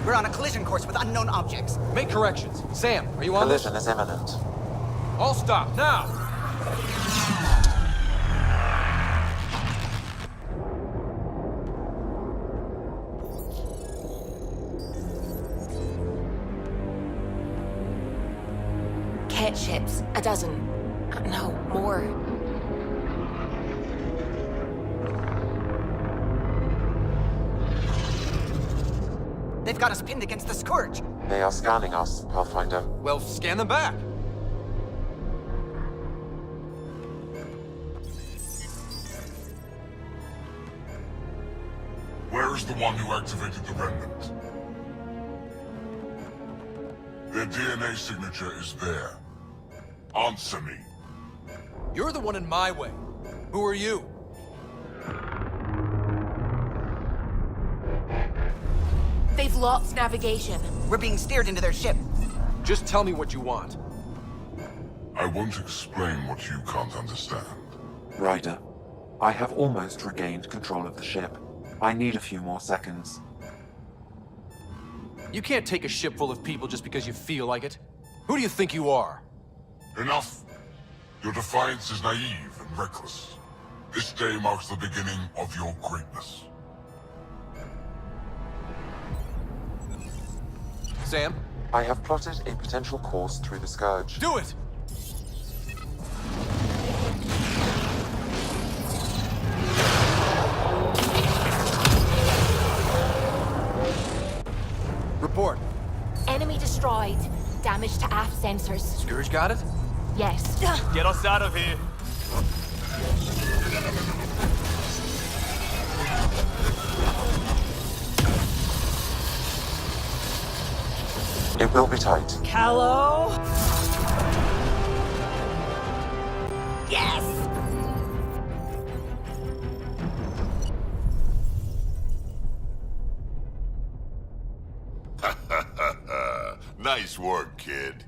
We're on a collision course with unknown objects. Make corrections. Sam, are you on this? Collision is imminent. All stop, now! Cat ships, a dozen. No, more. They've got us pinned against the Scourge. They are scanning us, Pathfinder. Well, scan them back. Where is the one who activated the Remnant? Their DNA signature is there. Answer me. You're the one in my way. Who are you? They've lost navigation. We're being steered into their ship. Just tell me what you want. I won't explain what you can't understand. Ryder, I have almost regained control of the ship. I need a few more seconds. You can't take a ship full of people just because you feel like it. Who do you think you are? Enough! Your defiance is naive and reckless. This day marks the beginning of your greatness. Sam? I have plotted a potential course through the Scourge. Do it! Report. Enemy destroyed. Damage to aft sensors. Scourge got it? Yes. Get us out of here. It will be tight. Hello? Yes! Nice work, kid.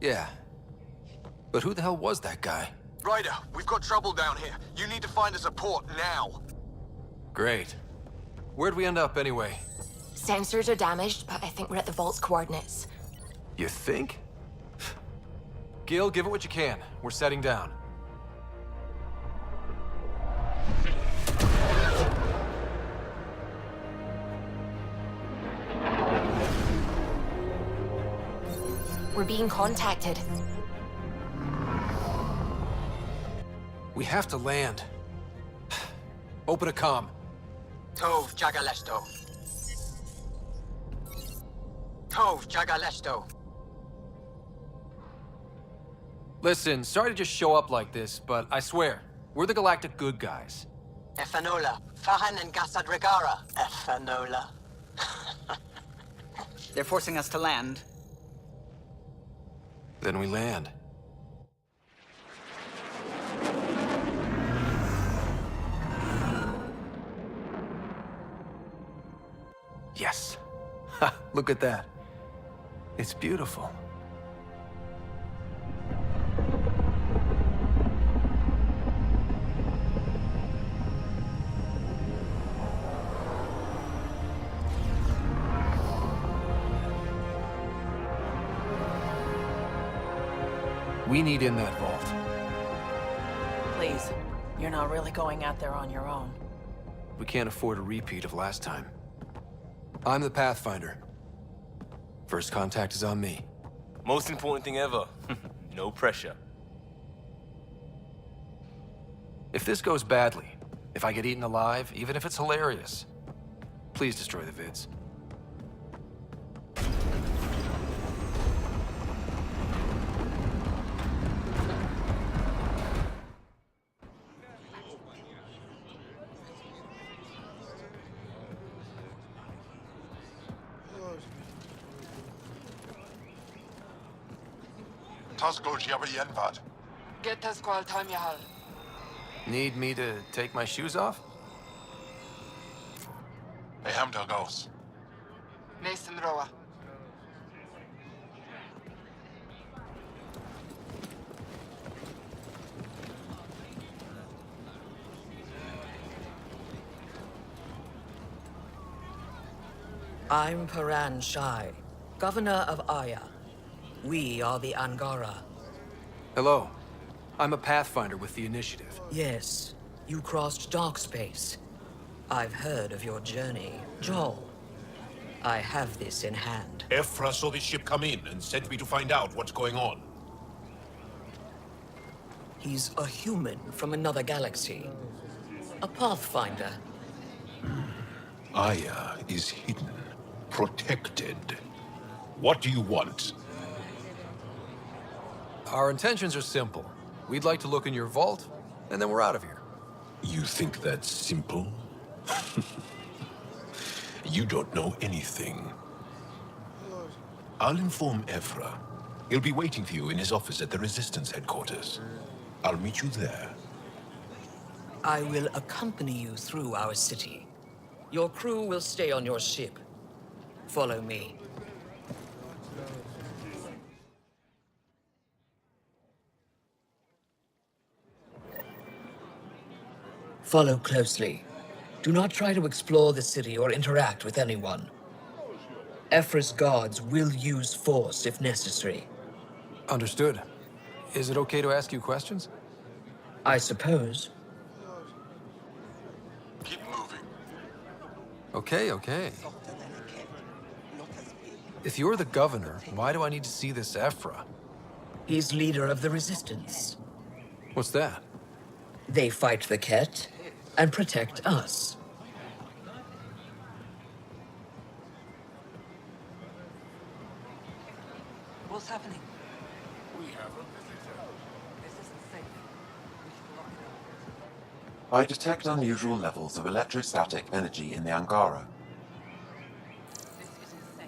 Yeah. But who the hell was that guy? Ryder, we've got trouble down here. You need to find us a port now. Great. Where'd we end up anyway? Sensors are damaged, but I think we're at the vault's coordinates. You think? Gil, give it what you can. We're setting down. We're being contacted. We have to land. Open a comm. Tov Jagalesto. Tov Jagalesto. Listen, sorry to just show up like this, but I swear, we're the galactic good guys. Efanola. Fahan and Gasad Regara. Efanola. They're forcing us to land. Then we land. Yes. Ha, look at that. It's beautiful. We need in that vault. Please, you're not really going out there on your own. We can't afford a repeat of last time. I'm the Pathfinder. First contact is on me. Most important thing ever. No pressure. If this goes badly, if I get eaten alive, even if it's hilarious, please destroy the vids. Get us call time Jaal. Need me to take my shoes off? Mason Roa. I'm Paran Shai, Governor of Aya. We are the Angara. Hello. I'm a Pathfinder with the Initiative. Yes, you crossed dark space. I've heard of your journey, Jaal. I have this in hand. Ephra saw the ship come in and sent me to find out what's going on. He's a human from another galaxy. A Pathfinder. Aya is hidden, protected. What do you want? Our intentions are simple. We'd like to look in your vault, and then we're out of here. You think that's simple? You don't know anything. I'll inform Ephra. He'll be waiting for you in his office at the Resistance headquarters. I'll meet you there. I will accompany you through our city. Your crew will stay on your ship. Follow me. Follow closely. Do not try to explore the city or interact with anyone. Ephra's guards will use force if necessary. Understood. Is it okay to ask you questions? I suppose. Keep moving. Okay. If you're the governor, why do I need to see this Ephra? He's leader of the Resistance. What's that? They fight the Ket and protect us. What's happening? I detect unusual levels of electrostatic energy in the Angara.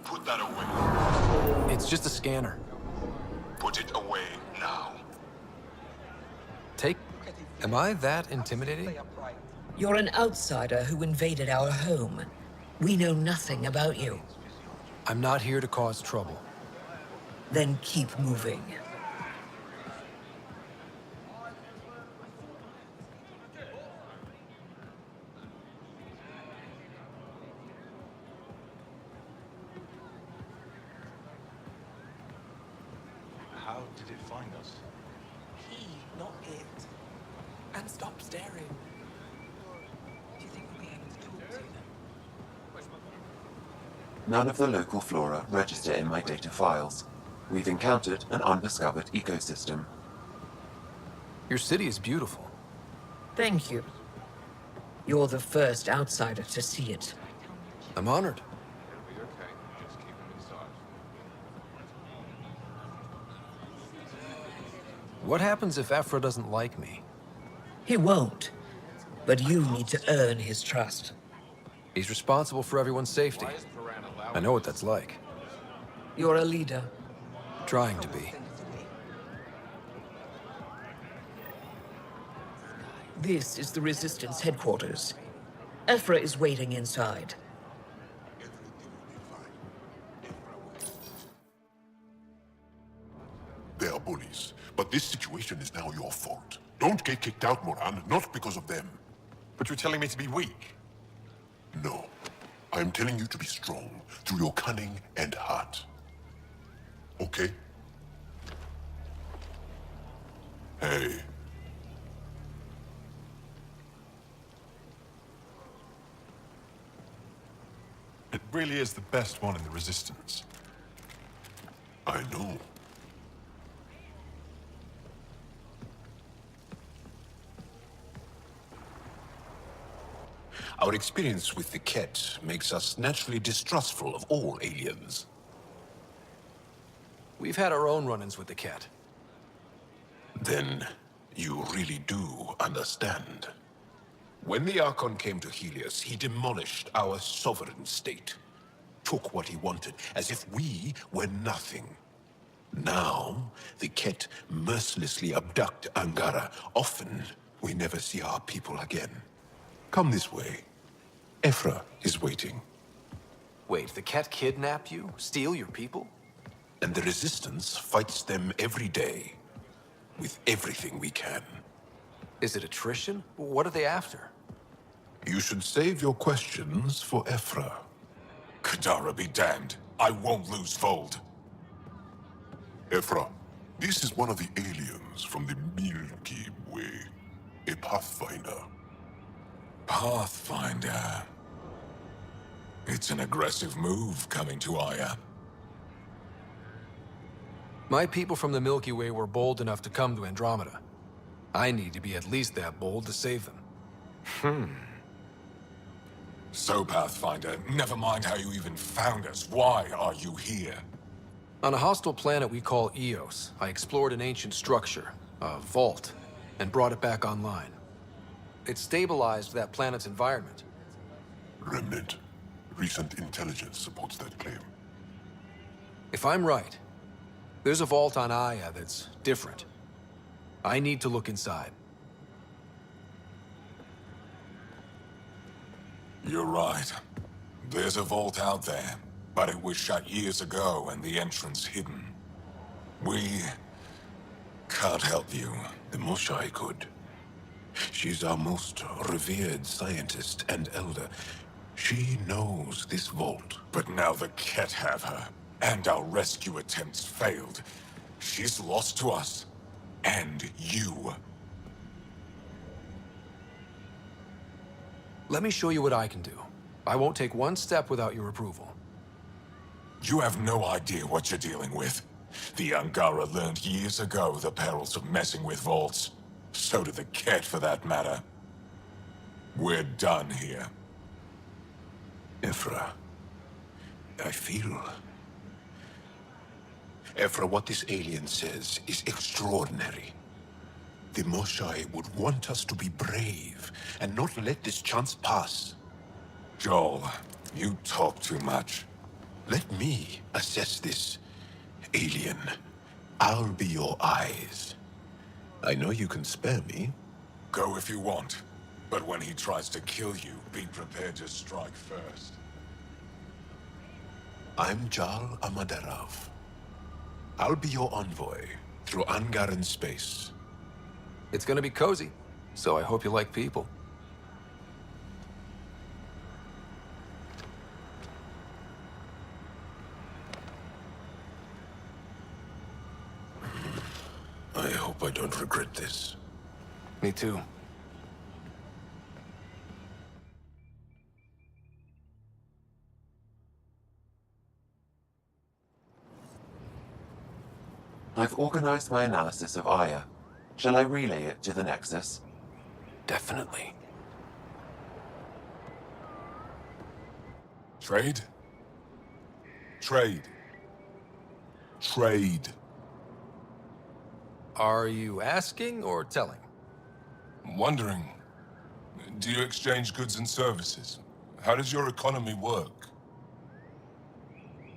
Put that away. It's just a scanner. Put it away now. Am I that intimidating? You're an outsider who invaded our home. We know nothing about you. I'm not here to cause trouble. Then keep moving. How did it find us? He, not it. And stop staring. Do you think we'll be able to talk to them? None of the local flora register in my data files. We've encountered an undiscovered ecosystem. Your city is beautiful. Thank you. You're the first outsider to see it. I'm honored. What happens if Ephra doesn't like me? He won't. But you need to earn his trust. He's responsible for everyone's safety. I know what that's like. You're a leader. Trying to be. This is the Resistance headquarters. Ephra is waiting inside. They are bullies, but this situation is now your fault. Don't get kicked out, Moran, not because of them. But you're telling me to be weak. No. I am telling you to be strong through your cunning and heart. Okay? Hey. It really is the best one in the Resistance. I know. Our experience with the Ket makes us naturally distrustful of all aliens. We've had our own run-ins with the Ket. Then you really do understand. When the Archon came to Helios, he demolished our sovereign state. Took what he wanted, as if we were nothing. Now, the Ket mercilessly abduct Angara. Often, we never see our people again. Come this way. Ephra is waiting. Wait, the Ket kidnap you? Steal your people? And the Resistance fights them every day. With everything we can. Is it attrition? What are they after? You should save your questions for Ephra. Kadara be damned. I won't lose Fold. Ephra, this is one of the aliens from the Milky Way. A Pathfinder. Pathfinder. It's an aggressive move coming to Aya. My people from the Milky Way were bold enough to come to Andromeda. I need to be at least that bold to save them. So, Pathfinder, never mind how you even found us. Why are you here? On a hostile planet we call Eos, I explored an ancient structure, a vault, and brought it back online. It stabilized that planet's environment. Remnant. Recent intelligence supports that claim. If I'm right, there's a vault on Aya that's different. I need to look inside. You're right. There's a vault out there, but it was shut years ago and the entrance hidden. We can't help you. The Moshai could. She's our most revered scientist and elder. She knows this vault. But now the Ket have her, and our rescue attempts failed. She's lost to us, and you. Let me show you what I can do. I won't take one step without your approval. You have no idea what you're dealing with. The Angara learned years ago the perils of messing with vaults. So did the Ket, for that matter. We're done here. Ephra, I feel... Ephra, what this alien says is extraordinary. The Moshai would want us to be brave and not let this chance pass. Jaal, you talk too much. Let me assess this, alien. I'll be your eyes. I know you can spare me. Go if you want. But when he tries to kill you, be prepared to strike first. I'm Jaal Amaderov. I'll be your envoy through Angaran space. It's gonna be cozy, so I hope you like people. I hope I don't regret this. Me too. I've organized my analysis of Aya. Shall I relay it to the Nexus? Definitely. Trade? Trade. Trade. Are you asking or telling? Wondering, do you exchange goods and services? How does your economy work?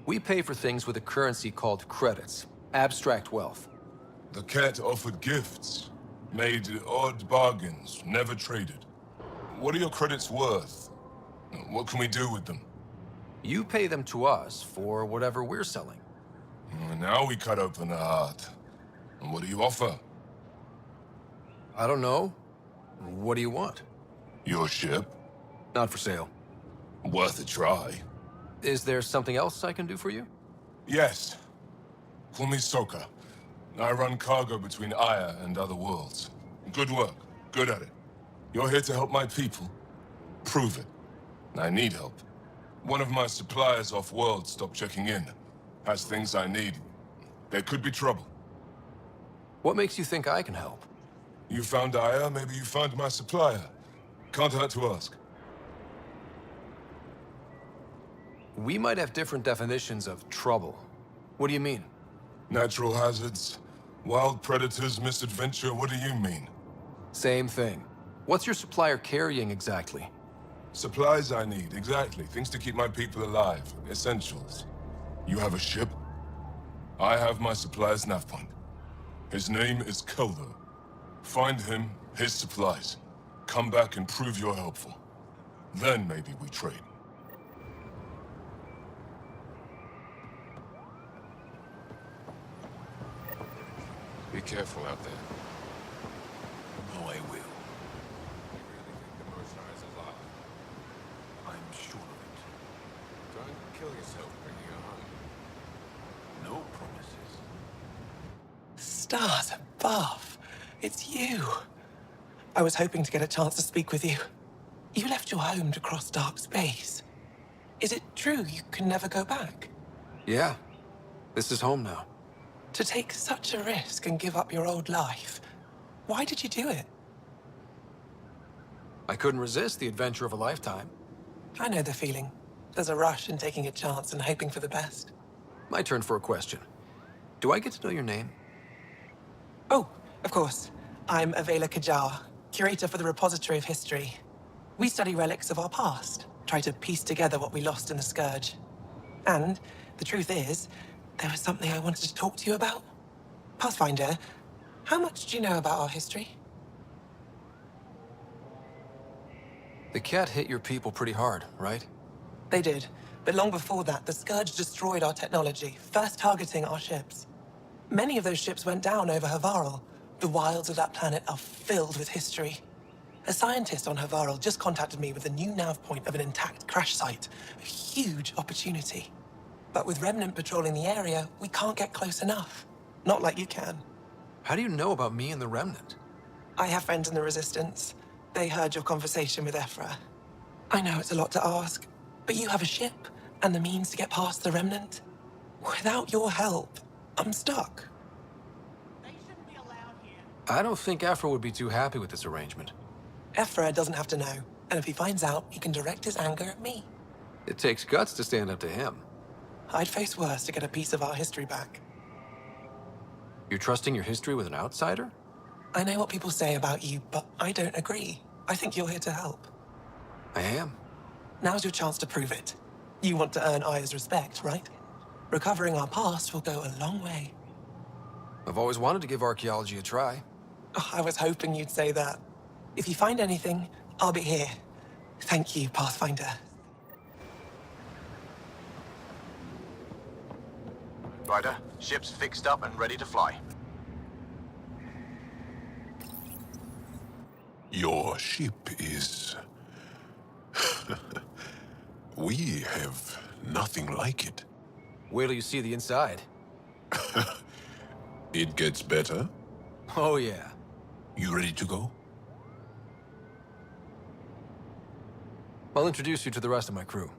We pay for things with a currency called credits. Abstract wealth. The Ket offered gifts, made odd bargains, never traded. What are your credits worth? What can we do with them? You pay them to us for whatever we're selling. Now we cut open the heart. And what do you offer? I don't know. What do you want? Your ship? Not for sale. Worth a try. Is there something else I can do for you? Yes. Call me Soka. I run cargo between Aya and other worlds. Good work. Good at it. You're here to help my people. Prove it. I need help. One of my suppliers off-world stopped checking in. Has things I need. There could be trouble. What makes you think I can help? You found Aya, maybe you found my supplier. Can't hurt to ask. We might have different definitions of trouble. What do you mean? Natural hazards, wild predators, misadventure, what do you mean? Same thing. What's your supplier carrying exactly? Supplies I need, exactly. Things to keep my people alive. Essentials. You have a ship? I have my supplier's nav point. His name is Keldo. Find him, his supplies. Come back and prove you're helpful. Then maybe we trade. Be careful out there. No, I will. You really think the Moshai is alive? I'm sure of it. Don't kill yourself bringing her home. No promises. Stars above. It's you. I was hoping to get a chance to speak with you. You left your home to cross dark space. Is it true you can never go back? Yeah. This is home now. To take such a risk and give up your old life, why did you do it? I couldn't resist the adventure of a lifetime. I know the feeling. There's a rush in taking a chance and hoping for the best. My turn for a question. Do I get to know your name? Oh, of course. I'm Avela Kajar, curator for the Repository of History. We study relics of our past, try to piece together what we lost in the Scourge. And the truth is, there was something I wanted to talk to you about. Pathfinder, how much do you know about our history? The cat hit your people pretty hard, right? They did, but long before that, the Scourge destroyed our technology, first targeting our ships. Many of those ships went down over Havarl. The wilds of that planet are filled with history. A scientist on Havarl just contacted me with a new nav point of an intact crash site. A huge opportunity. But with Remnant patrolling the area, we can't get close enough. Not like you can. How do you know about me and the Remnant? I have friends in the Resistance. They heard your conversation with Ephra. I know it's a lot to ask, but you have a ship and the means to get past the Remnant. Without your help, I'm stuck. I don't think Afro would be too happy with this arrangement. Ephra doesn't have to know, and if he finds out, he can direct his anger at me. It takes guts to stand up to him. I'd face worse to get a piece of our history back. You're trusting your history with an outsider? I know what people say about you, but I don't agree. I think you're here to help. I am. Now's your chance to prove it. You want to earn Aya's respect, right? Recovering our past will go a long way. I've always wanted to give archaeology a try. Oh, I was hoping you'd say that. If you find anything, I'll be here. Thank you, Pathfinder. Ryder, ship's fixed up and ready to fly. Your ship is... We have nothing like it. Wait till you see the inside. It gets better. Oh, yeah. You ready to go? I'll introduce you to the rest of my crew.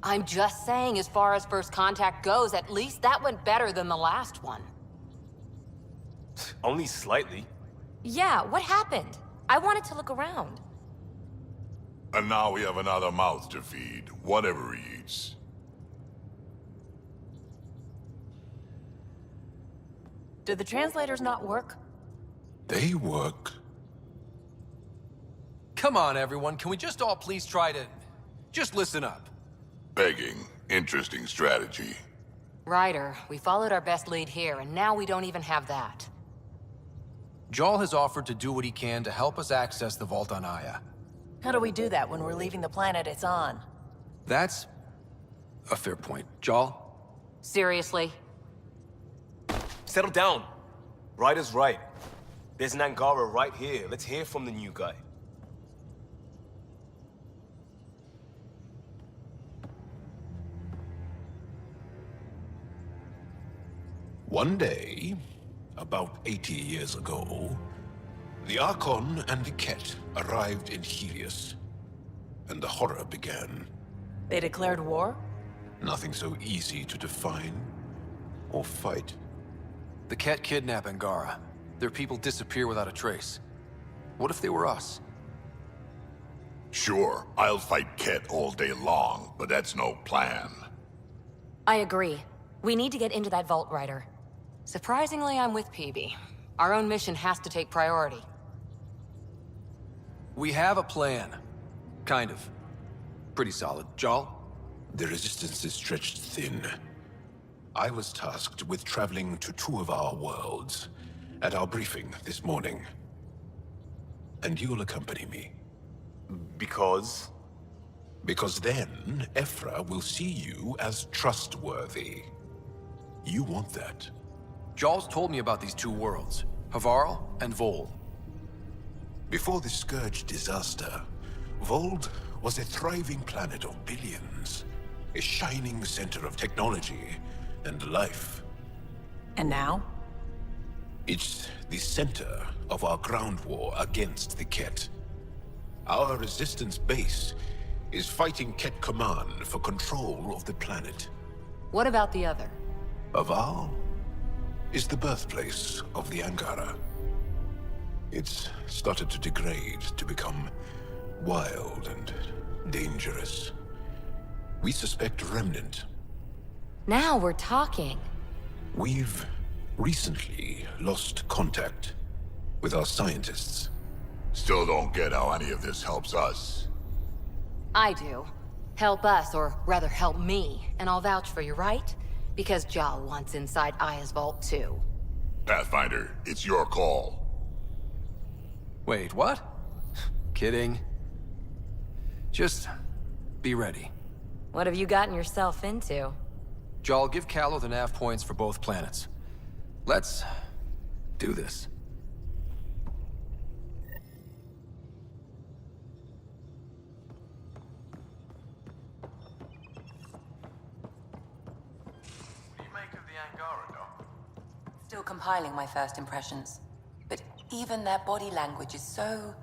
I'm just saying, as far as first contact goes, at least that went better than the last one. Only slightly. Yeah, what happened? I wanted to look around. And now we have another mouth to feed, whatever he eats. Did the translators not work? They work. Come on, everyone. Can we just all please try to... just listen up? Begging. Interesting strategy. Ryder, we followed our best lead here, and now we don't even have that. Jaal has offered to do what he can to help us access the vault on Aya. How do we do that when we're leaving the planet it's on? That's a fair point. Jaal? Seriously? Settle down. Ryder's right. There's an Angara right here. Let's hear from the new guy. One day, about 80 years ago, the Archon and the Ket arrived in Helios, and the horror began. They declared war? Nothing so easy to define or fight. The Ket kidnap Angara. Their people disappear without a trace. What if they were us? Sure, I'll fight Ket all day long, but that's no plan. I agree. We need to get into that vault, Ryder. Surprisingly, I'm with PB. Our own mission has to take priority. We have a plan. Kind of. Pretty solid. Jaal? The resistance is stretched thin. I was tasked with traveling to two of our worlds at our briefing this morning. And you'll accompany me. Because? Because then, Ephra will see you as trustworthy. You want that. Jaal's told me about these two worlds, Havarl and Vol. Before the Scourge disaster, Vold was a thriving planet of billions. A shining center of technology and life. And now? It's the center of our ground war against the Ket. Our resistance base is fighting Ket Command for control of the planet. What about the other? Havarl is the birthplace of the Angara. It's started to degrade, to become wild and dangerous. We suspect Remnant. Now we're talking. We've recently lost contact with our scientists. Still don't get how any of this helps us. I do. Help us, or rather help me, and I'll vouch for you, right? Because Jaal wants inside Aya's vault too. Pathfinder, it's your call. Wait, what? Kidding. Just be ready. What have you gotten yourself into? Jaal, give Callow the nav points for both planets. Let's do this. What do you make of the Angara, Doc? Still compiling my first impressions. But even their body language is so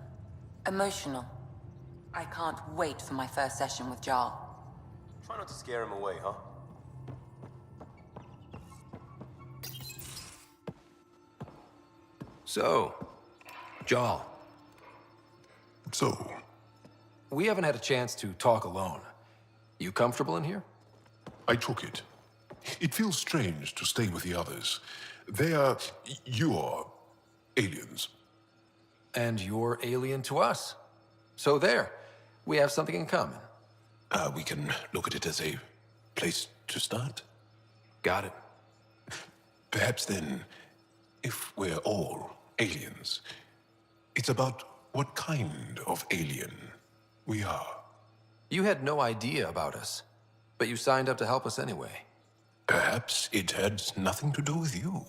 emotional. I can't wait for my first session with Jaal. Try not to scare him away, huh? So, Jaal. So? We haven't had a chance to talk alone. You comfortable in here? I took it. It feels strange to stay with the others. They are... you are... aliens. And you're alien to us. So there. We have something in common. We can look at it as a place to start. Got it. Perhaps then, if we're all aliens, it's about what kind of alien we are. You had no idea about us, but you signed up to help us anyway. Perhaps it had nothing to do with you.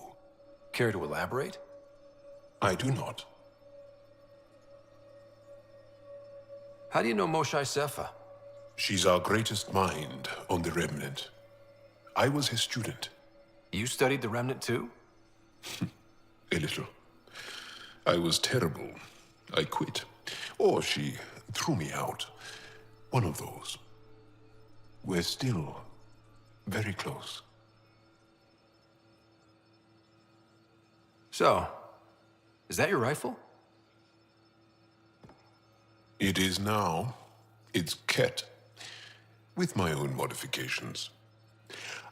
Care to elaborate? I do not. How do you know Moshae Sefa? She's our greatest mind on the Remnant. I was his student. You studied the Remnant too? A little. I was terrible. I quit. Or she threw me out. One of those. We're still very close. So, is that your rifle? It is now. It's Ket. With my own modifications.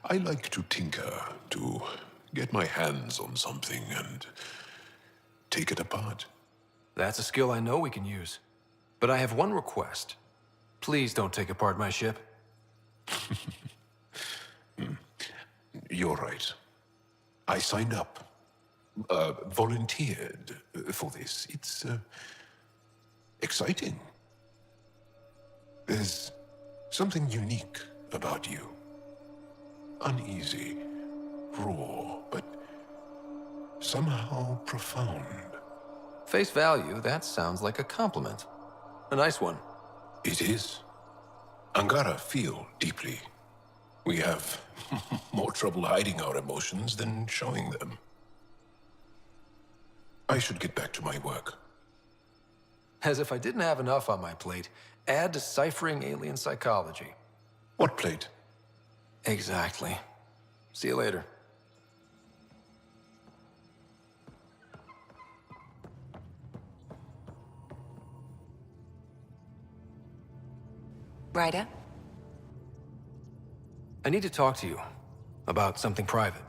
I like to tinker, to get my hands on something and take it apart. That's a skill I know we can use. But I have one request. Please don't take apart my ship. You're right. I signed up. Volunteered for this. It's exciting. There's something unique about you. Uneasy, raw, but somehow profound. Face value, that sounds like a compliment. A nice one. It is. Angara feel deeply. We have more trouble hiding our emotions than showing them. I should get back to my work. As if I didn't have enough on my plate, add deciphering alien psychology. What plate? Exactly. See you later. Ryder? I need to talk to you about something private.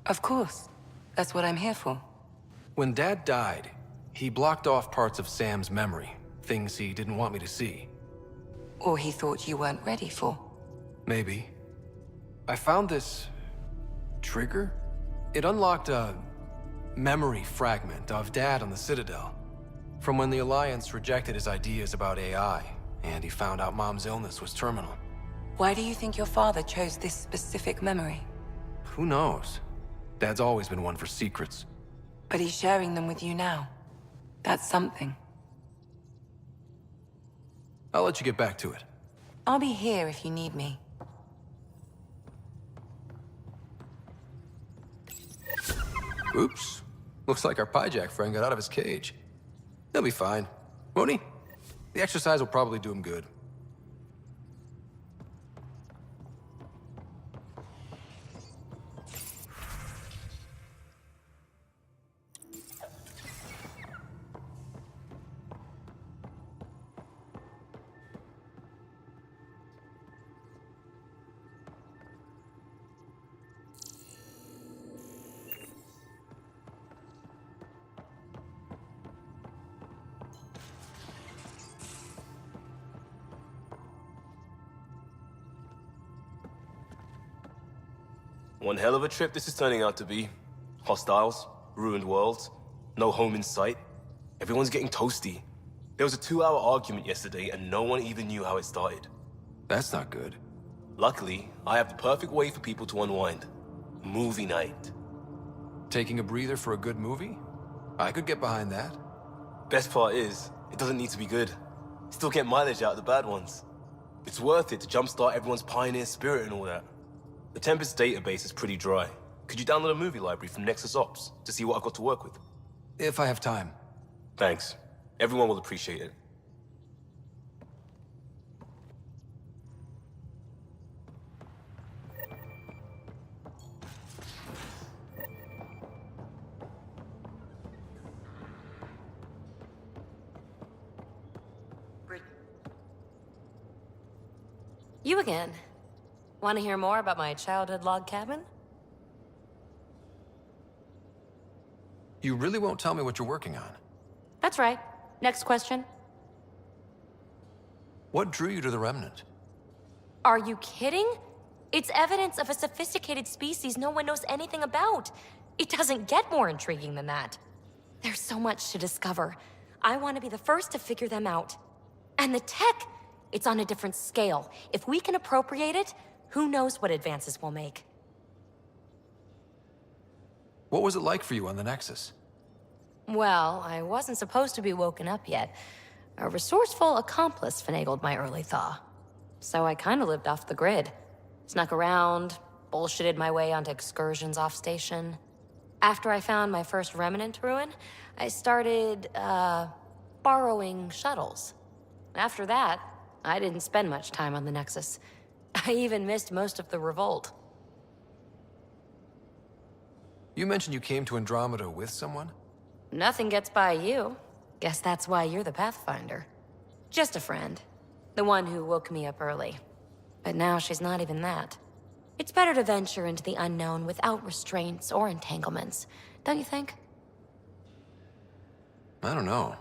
Of course. That's what I'm here for. When Dad died, he blocked off parts of Sam's memory, things he didn't want me to see. Or he thought you weren't ready for. Maybe. I found this Trigger? It unlocked a memory fragment of Dad on the Citadel. From when the Alliance rejected his ideas about AI, and he found out Mom's illness was terminal. Why do you think your father chose this specific memory? Who knows? Dad's always been one for secrets. But he's sharing them with you now. That's something. I'll let you get back to it. I'll be here if you need me. Oops. Looks like our Pyjack friend got out of his cage. He'll be fine, won't he? The exercise will probably do him good. One hell of a trip this is turning out to be. Hostiles, ruined worlds, no home in sight. Everyone's getting toasty. There was a 2-hour argument yesterday and no one even knew how it started. That's not good. Luckily, I have the perfect way for people to unwind. Movie night. Taking a breather for a good movie? I could get behind that. Best part is, it doesn't need to be good. Still get mileage out of the bad ones. It's worth it to jumpstart everyone's pioneer spirit and all that. The Tempest database is pretty dry. Could you download a movie library from Nexus Ops to see what I've got to work with? If I have time. Thanks. Everyone will appreciate it. You again. Want to hear more about my childhood log cabin? You really won't tell me what you're working on? That's right. Next question. What drew you to the Remnant? Are you kidding? It's evidence of a sophisticated species no one knows anything about. It doesn't get more intriguing than that. There's so much to discover. I want to be the first to figure them out. And the tech, it's on a different scale. If we can appropriate it, who knows what advances we'll make. What was it like for you on the Nexus? Well, I wasn't supposed to be woken up yet. A resourceful accomplice finagled my early thaw. So I kinda lived off the grid. Snuck around, bullshitted my way onto excursions off station. After I found my first remnant ruin, I started, borrowing shuttles. After that, I didn't spend much time on the Nexus. I even missed most of the revolt. You mentioned you came to Andromeda with someone? Nothing gets by you. Guess that's why you're the Pathfinder. Just a friend. The one who woke me up early. But now she's not even that. It's better to venture into the unknown without restraints or entanglements, don't you think? I don't know.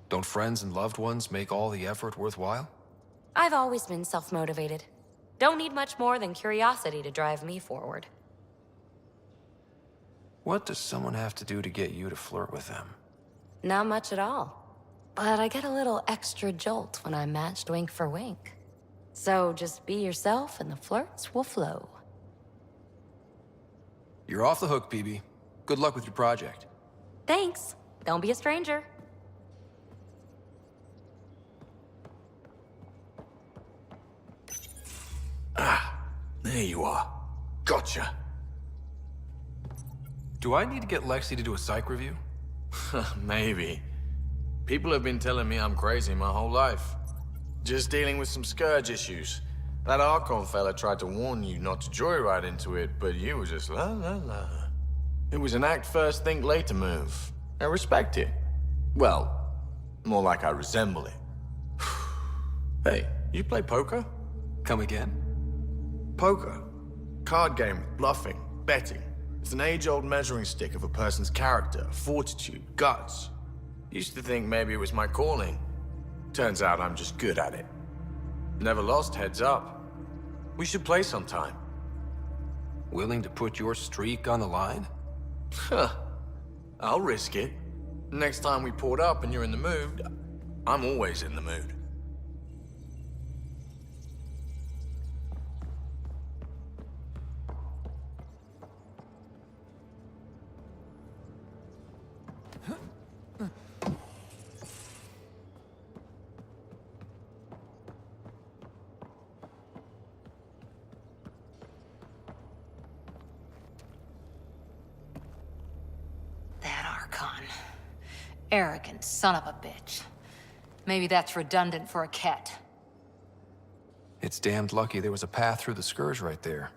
Don't friends and loved ones make all the effort worthwhile? I've always been self-motivated. Don't need much more than curiosity to drive me forward. What does someone have to do to get you to flirt with them? Not much at all. But I get a little extra jolt when I'm matched wink for wink. So just be yourself and the flirts will flow. You're off the hook, PB. Good luck with your project. Thanks. Don't be a stranger. There you are. Gotcha. Do I need to get Lexi to do a psych review? Maybe. People have been telling me I'm crazy my whole life. Just dealing with some scourge issues. That Archon fella tried to warn you not to joyride into it, but you were just la la la. It was an act first, think later move. I respect it. Well, more like I resemble it. Hey, you play poker? Come again? Poker. Card game with bluffing, betting. It's an age-old measuring stick of a person's character, fortitude, guts. Used to think maybe it was my calling. Turns out I'm just good at it. Never lost heads up. We should play sometime. Willing to put your streak on the line? Huh. I'll risk it. Next time we port up and you're in the mood, I'm always in the mood. Arrogant son of a bitch. Maybe that's redundant for a cat. It's damned lucky there was a path through the Scourge right there.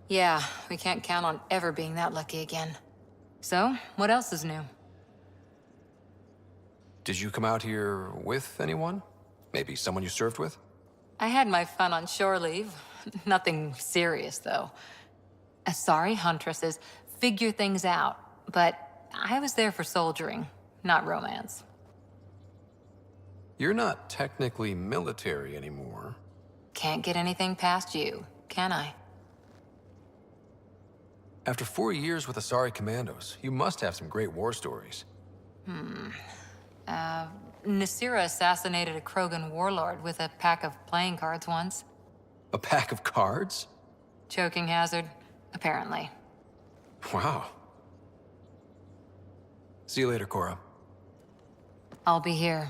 Yeah, we can't count on ever being that lucky again. So, what else is new? Did you come out here with anyone? Maybe someone you served with? I had my fun on shore leave. Nothing serious, though. Asari huntresses figure things out, but I was there for soldiering, not romance. You're not technically military anymore. Can't get anything past you, can I? After 4 years with Asari commandos, you must have some great war stories. Nasira assassinated a Krogan warlord with a pack of playing cards once. A pack of cards? Choking hazard, apparently. Wow. See you later, Cora. I'll be here.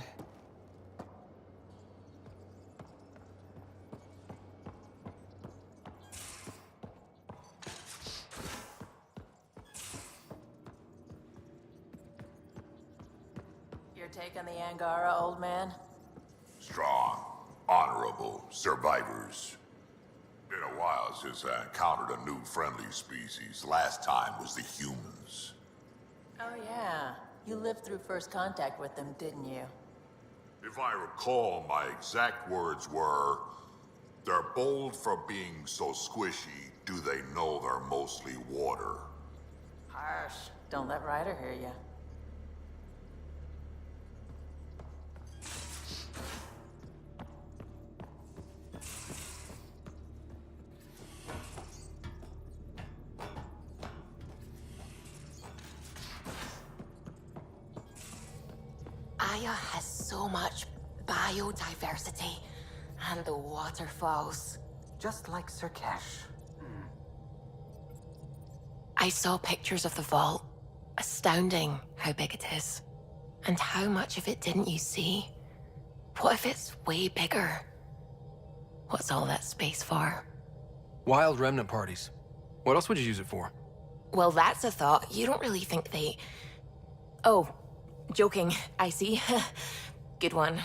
Your take on the Angara, old man? Strong, honorable survivors. Been a while since I encountered a new friendly species. Last time was the humans. Oh yeah, you lived through first contact with them, didn't you? If I recall, my exact words were, "They're bold for being so squishy, do they know they're mostly water?" Harsh. Don't let Ryder hear you. Aya has so much biodiversity, and the waterfalls. Just like Sirkesh. I saw pictures of the vault. Astounding how big it is. And how much of it didn't you see? What if it's way bigger? What's all that space for? Wild remnant parties. What else would you use it for? Well, that's a thought. You don't really think they... Oh, joking, I see. Good one.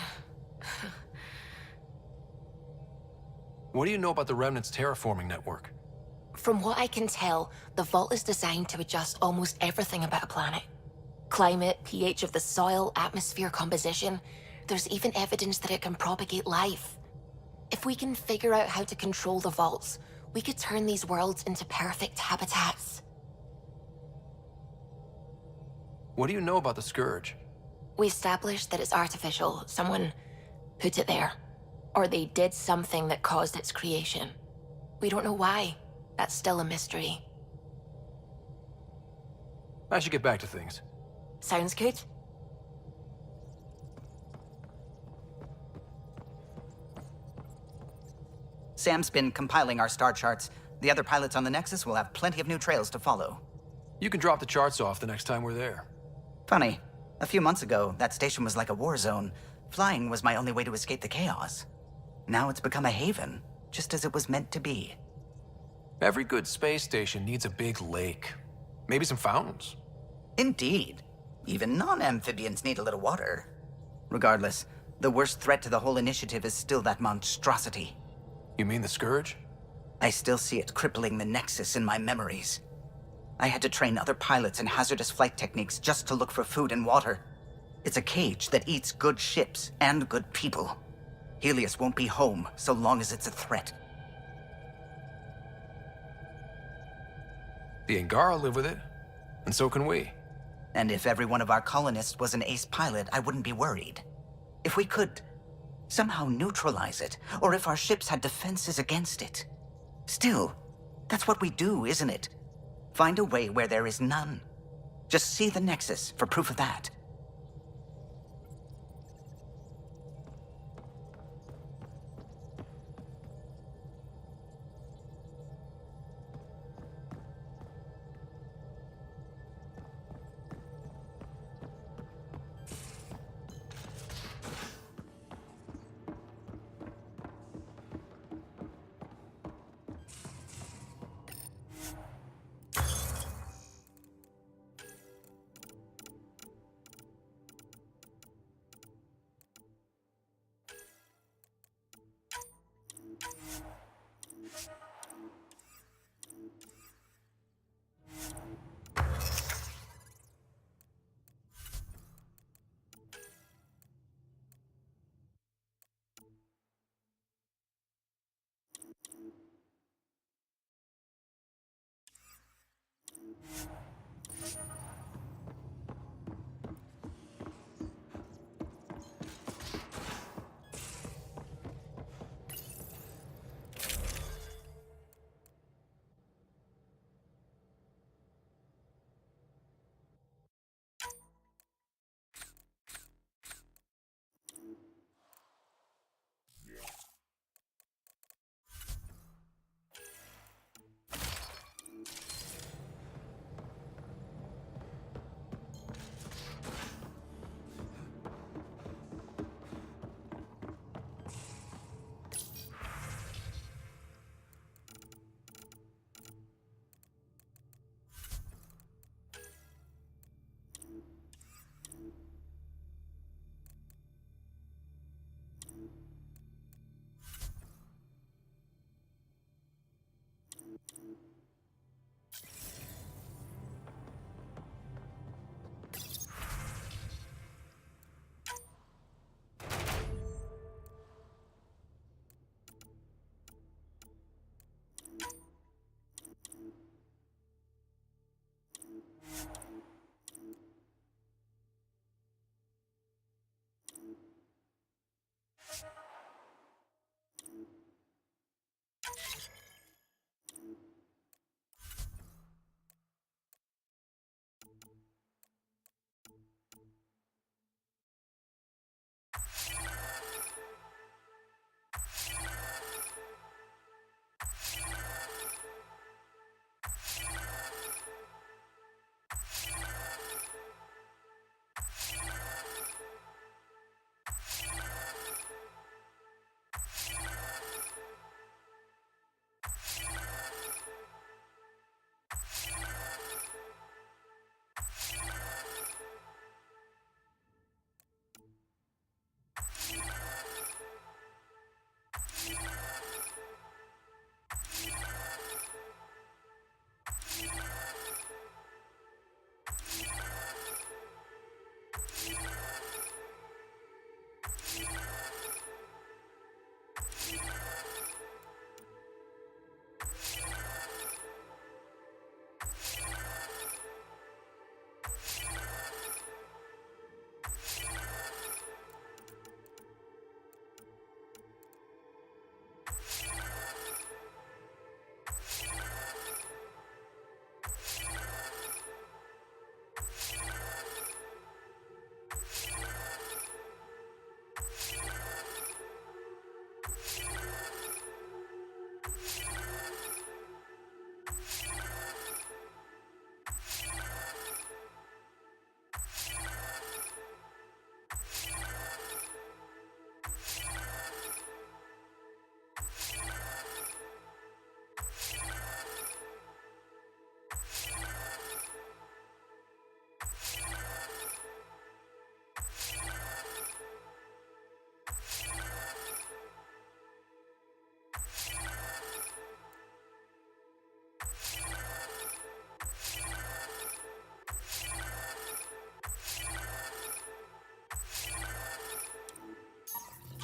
What do you know about the Remnant's terraforming network? From what I can tell, the vault is designed to adjust almost everything about a planet. Climate, pH of the soil, atmosphere composition. There's even evidence that it can propagate life. If we can figure out how to control the vaults, we could turn these worlds into perfect habitats. What do you know about the Scourge? We established that it's artificial. Someone put it there. Or they did something that caused its creation. We don't know why. That's still a mystery. I should get back to things. Sounds good. Sam's been compiling our star charts. The other pilots on the Nexus will have plenty of new trails to follow. You can drop the charts off the next time we're there. Funny. A few months ago, that station was like a war zone. Flying was my only way to escape the chaos. Now it's become a haven, just as it was meant to be. Every good space station needs a big lake. Maybe some fountains. Indeed. Even non-amphibians need a little water. Regardless, the worst threat to the whole initiative is still that monstrosity. You mean the Scourge? I still see it crippling the Nexus in my memories. I had to train other pilots in hazardous flight techniques just to look for food and water. It's a cage that eats good ships and good people. Helios won't be home so long as it's a threat. The Angara live with it, and so can we. And if every one of our colonists was an ace pilot, I wouldn't be worried. If we could somehow neutralize it, or if our ships had defenses against it. Still, That's what we do, isn't it? Find a way where there is none. Just see the Nexus for proof of that.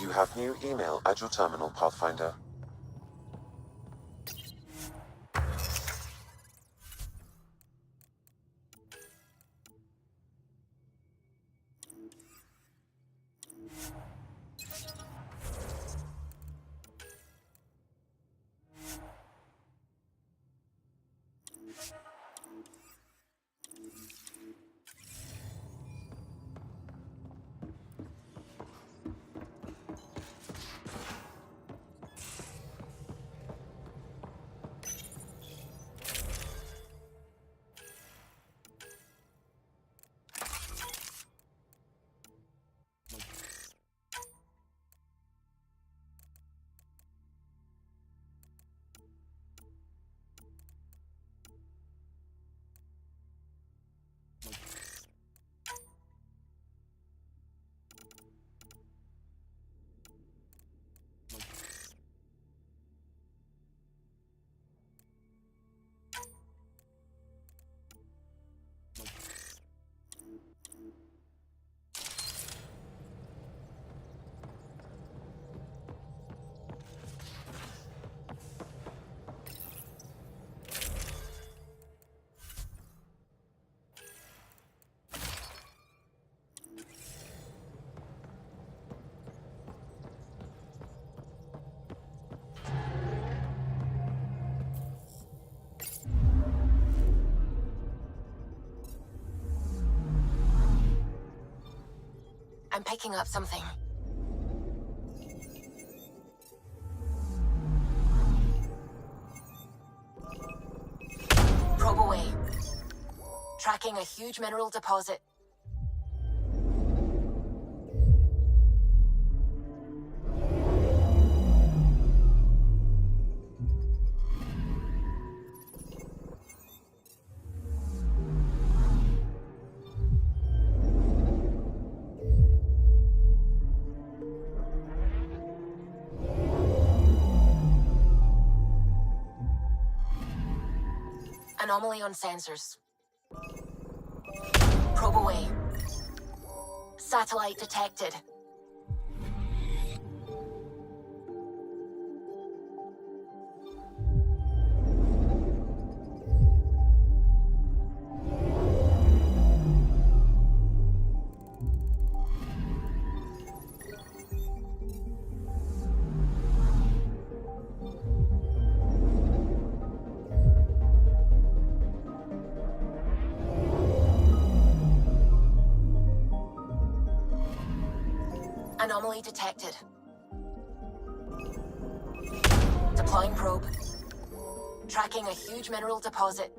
You have new email at your terminal, Pathfinder. I'm picking up something. Probe away. Tracking a huge mineral deposit. Anomaly on sensors. Probe away. Satellite detected. Anomaly detected. Deploying probe. Tracking a huge mineral deposit.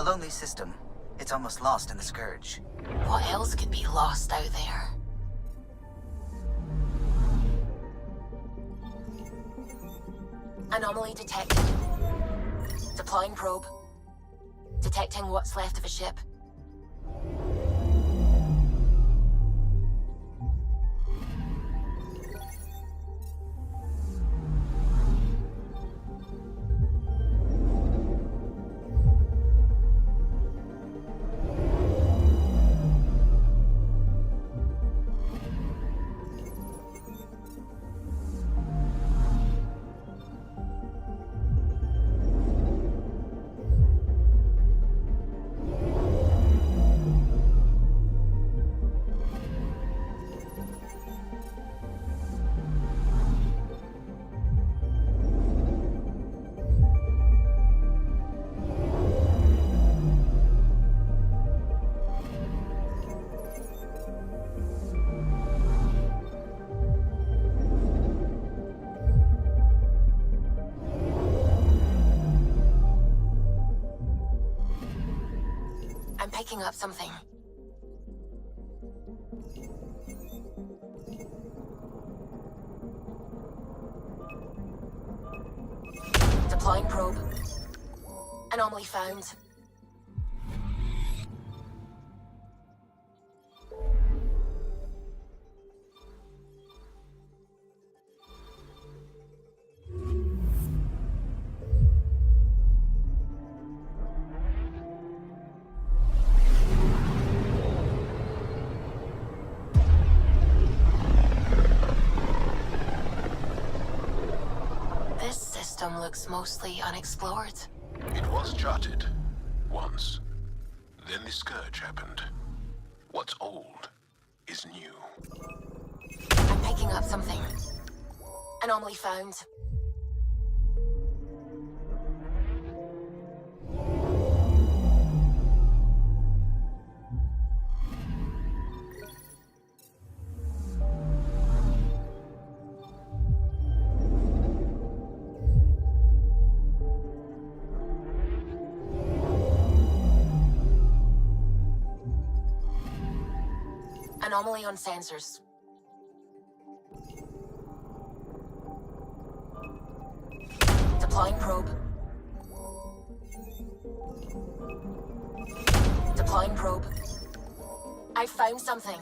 A lonely system. It's almost lost in the Scourge. What else could be lost out there? Anomaly detected. Deploying probe. Detecting what's left of a ship. I'm picking up something. Deploying probe. Anomaly found. This system looks mostly unexplored. It was charted. Once. Then the Scourge happened. What's old is new. I'm picking up something. Anomaly found. Anomaly on sensors. Deploying probe. Deploying probe. I found something.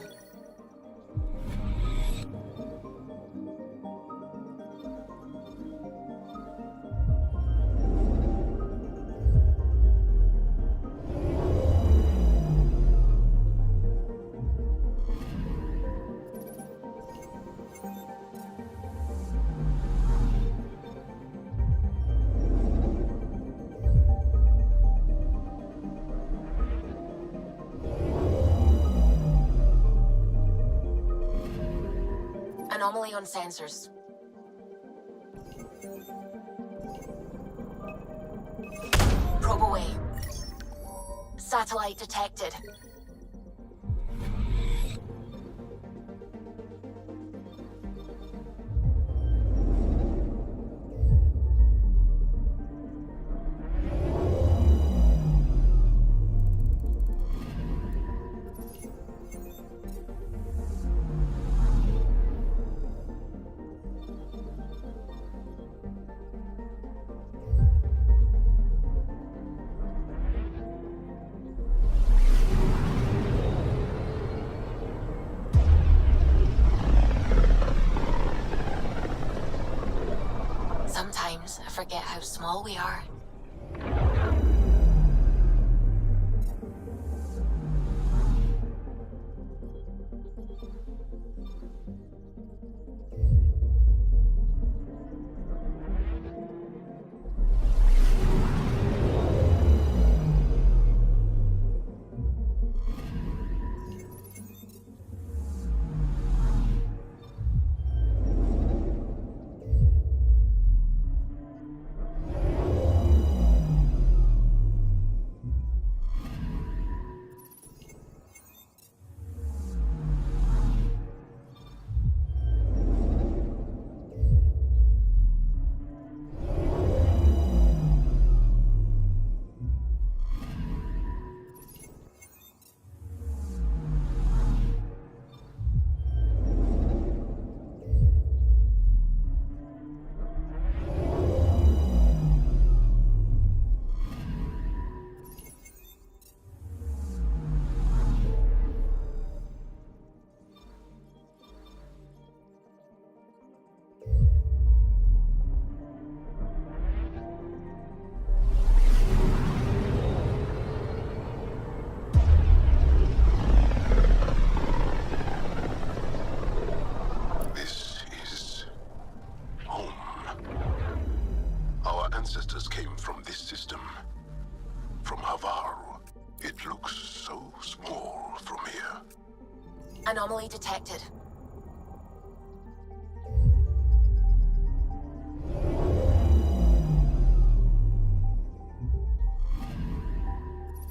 Anomaly on sensors. Probe away. Satellite detected. Sometimes I forget how small we are. ancestors came from this system. From Havarl. It looks so small from here. Anomaly detected.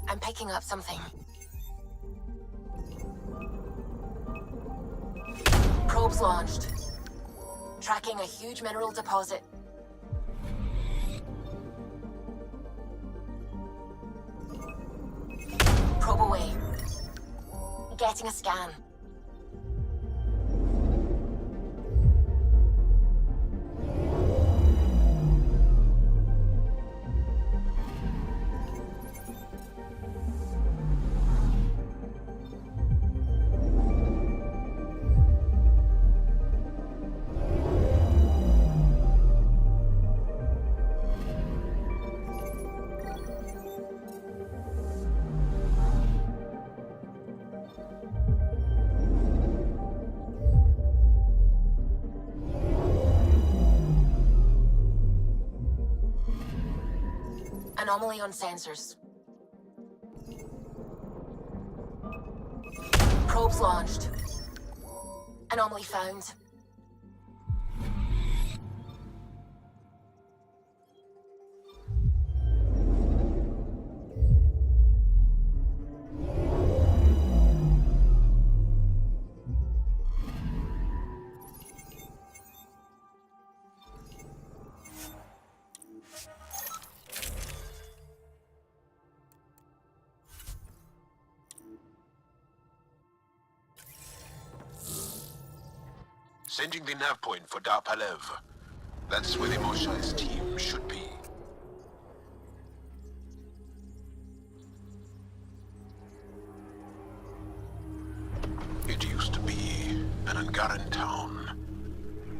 I'm picking up something. Probes launched. Tracking a huge mineral deposit. Probe away. Getting a scan. Anomaly on sensors. Probes launched. Anomaly found. Sending the nav point for Darpalev. That's where the Mosha's team should be. It used to be an Angaran town.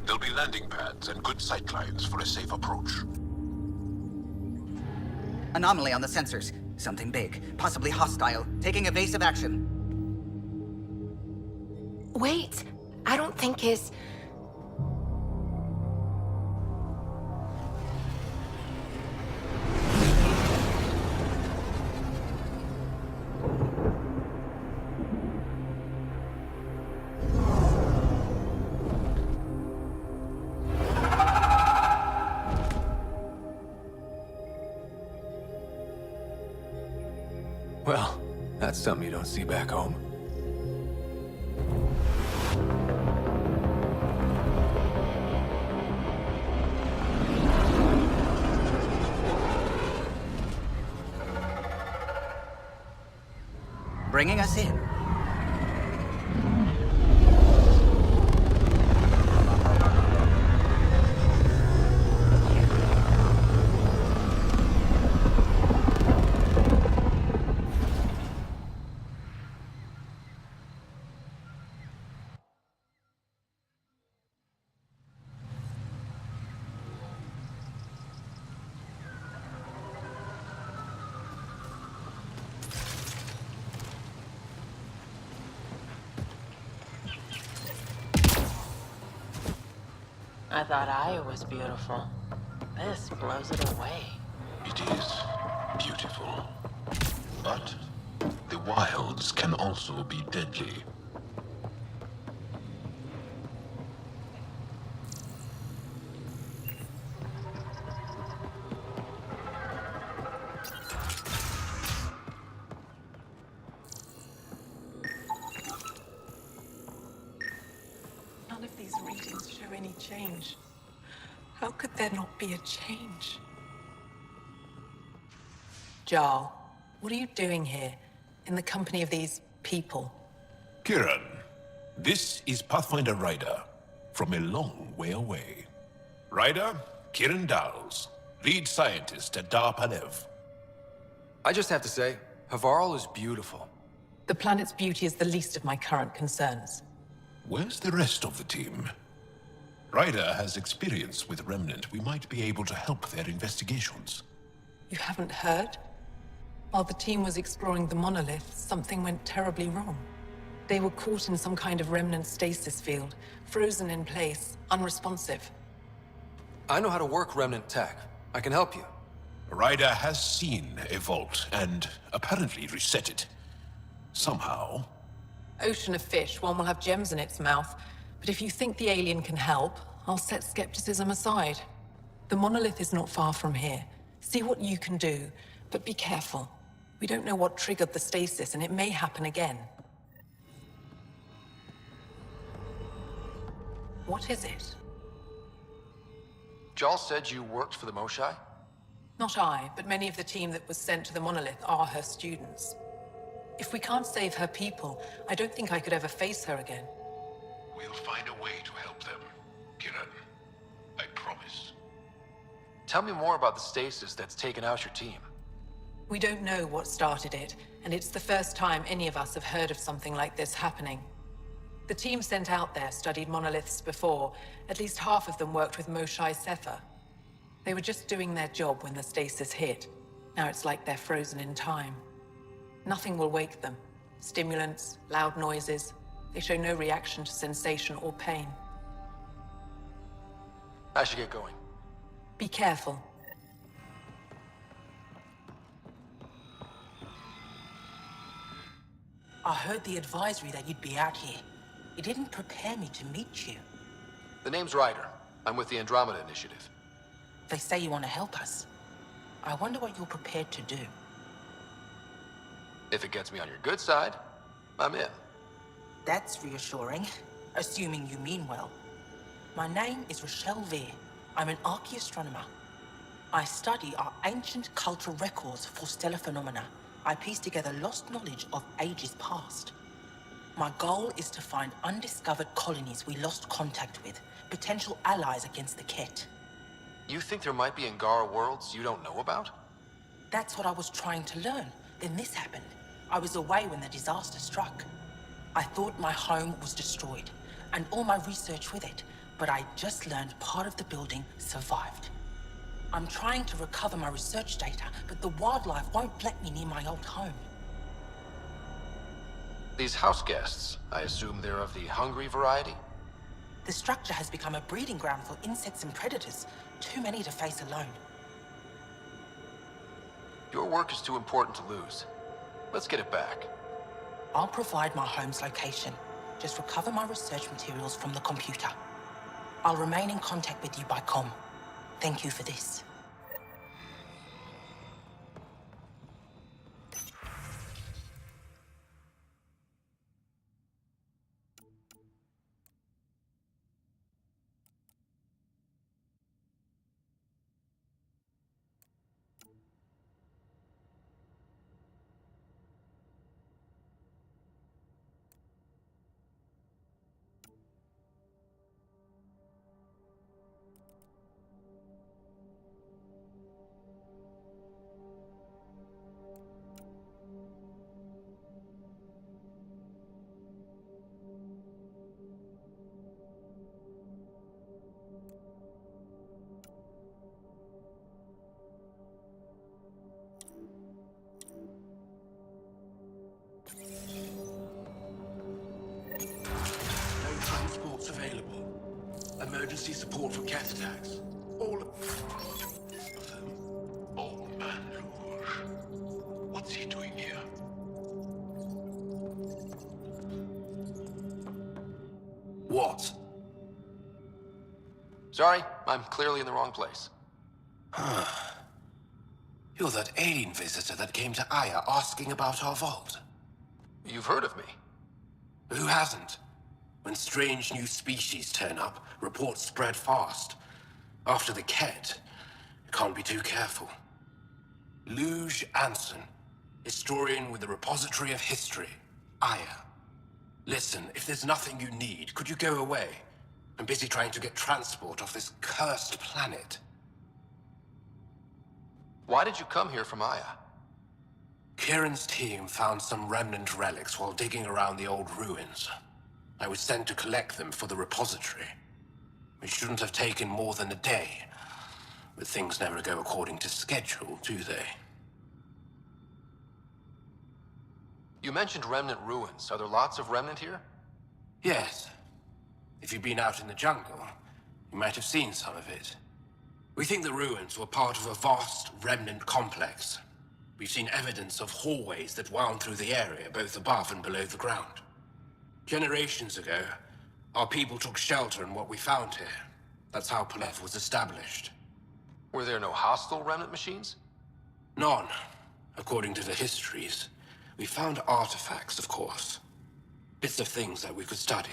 There'll be landing pads and good sightlines for a safe approach. Anomaly on the sensors. Something big, possibly hostile, taking evasive action. Wait, I don't think it's... Well, that's something you don't see back home. Bringing us in. I thought Aya was beautiful. This blows it away. It is beautiful. But the wilds can also be deadly. None of these readings show any change. How could there not be a change? Jaal, what are you doing here, in the company of these people? Kiran, this is Pathfinder Ryder, from a long way away. Ryder, Kiran Dals, lead scientist at Darpalev. I just have to say, Havarl is beautiful. The planet's beauty is the least of my current concerns. Where's the rest of the team? Ryder has experience with Remnant. We might be able to help their investigations. You haven't heard? While the team was exploring the monolith, something went terribly wrong. They were caught in some kind of remnant stasis field, frozen in place, unresponsive. I know how to work remnant tech. I can help you. Ryder has seen a vault and apparently reset it. Somehow. Ocean of fish, one will have gems in its mouth. But if you think the alien can help, I'll set skepticism aside. The monolith is not far from here. See what you can do, but be careful. We don't know what triggered the stasis, and it may happen again. What is it? Jaal said you worked for the Moshai? Not I, but many of the team that was sent to the monolith are her students. If we can't save her people, I don't think I could ever face her again. We'll find a way to help them, Kiran. I promise. Tell me more about the stasis that's taken out your team. We don't know what started it, and it's the first time any of us have heard of something like this happening. The team sent out there studied monoliths before. At least half of them worked with Moshai Sefer. They were just doing their job when the stasis hit. Now it's like they're frozen in time. Nothing will wake them. Stimulants, loud noises. They show no reaction to sensation or pain. I should get going. Be careful. I heard the advisory that you'd be out here. It didn't prepare me to meet you. The name's Ryder. I'm with the Andromeda Initiative. They say you want to help us. I wonder what you're prepared to do. If it gets me on your good side, I'm in. That's reassuring, assuming you mean well. My name is Rochelle Veer. I'm an archaeoastronomer. I study our ancient cultural records for stellar phenomena. I piece together lost knowledge of ages past. My goal is to find undiscovered colonies we lost contact with, potential allies against the Ket. You think there might be Angara worlds you don't know about? That's what I was trying to learn. Then this happened. I was away when the disaster struck. I thought my home was destroyed, and all my research with it, but I just learned part of the building survived. I'm trying to recover my research data, but the wildlife won't let me near my old home. These house guests, I assume they're of the hungry variety? The structure has become a breeding ground for insects and predators, too many to face alone. Your work is too important to lose. Let's get it back. I'll provide my home's location. Just recover my research materials from the computer. I'll remain in contact with you by comm. Thank you for this. Transports available. Emergency support for cat attacks. All of them. Old man Rouge. What's he doing here? What? Sorry, I'm clearly in the wrong place. You're that alien visitor that came to Aya asking about our vault. You've heard of me. Who hasn't? When strange new species turn up, reports spread fast. After the Ket, you can't be too careful. Luge Anson, historian with the Repository of History, Aya. Listen, if there's nothing you need, could you go away? I'm busy trying to get transport off this cursed planet. Why did you come here from Aya? Kieran's team found some remnant relics while digging around the old ruins. I was sent to collect them for the repository. It shouldn't have taken more than a day. But things never go according to schedule, do they? You mentioned remnant ruins. Are there lots of remnant here? Yes. If you've been out in the jungle, you might have seen some of it. We think the ruins were part of a vast remnant complex. We've seen evidence of hallways that wound through the area, both above and below the ground. Generations ago, our people took shelter in what we found here. That's how Palev was established. Were there no hostile remnant machines? None, according to the histories. We found artifacts, of course. Bits of things that we could study.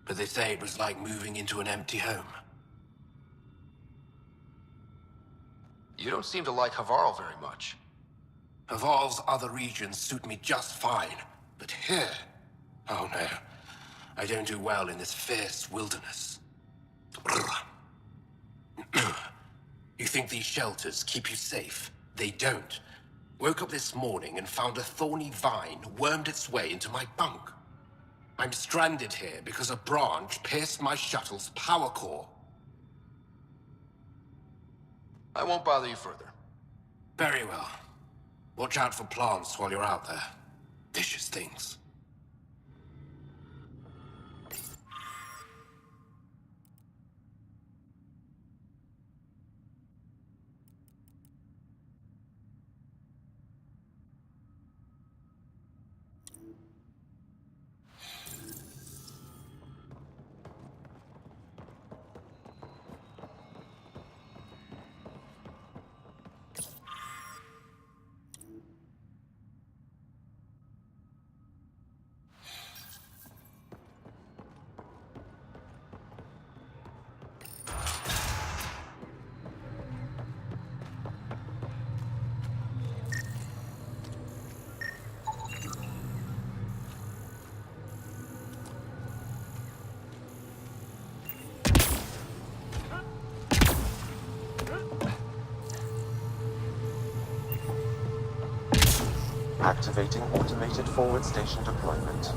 But they say it was like moving into an empty home. You don't seem to like Havarl very much. Havarl's other regions suit me just fine. But here... oh no. I don't do well in this fierce wilderness. You think these shelters keep you safe? They don't. Woke up this morning and found a thorny vine wormed its way into my bunk. I'm stranded here because a branch pierced my shuttle's power core. I won't bother you further. Very well. Watch out for plants while you're out there. Vicious things. Activating automated forward station deployment.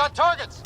got targets!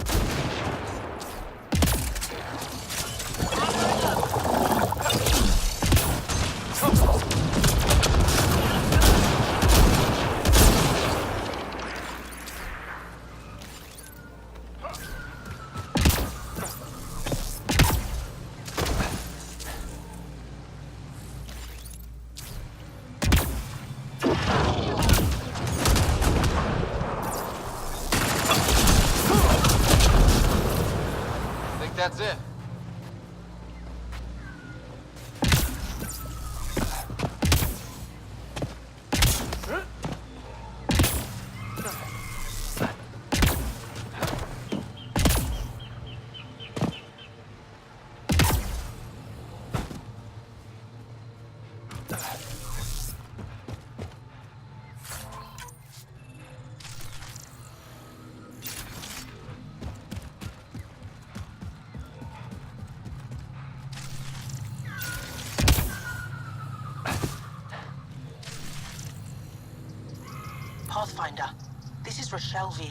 That's it. Pathfinder, this is Rochelle V.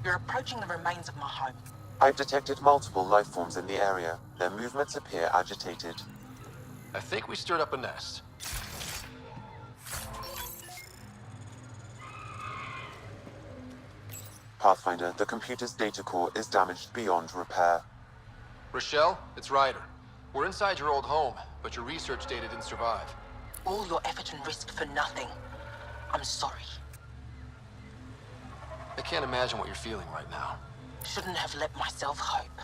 You're approaching the remains of my home. I've detected multiple life forms in the area. Their movements appear agitated. I think we stirred up a nest. Pathfinder, the computer's data core is damaged beyond repair. Rochelle, it's Ryder. We're inside your old home, but your research data didn't survive. All your effort and risk for nothing. I'm sorry. I can't imagine what you're feeling right now. Shouldn't have let myself hope.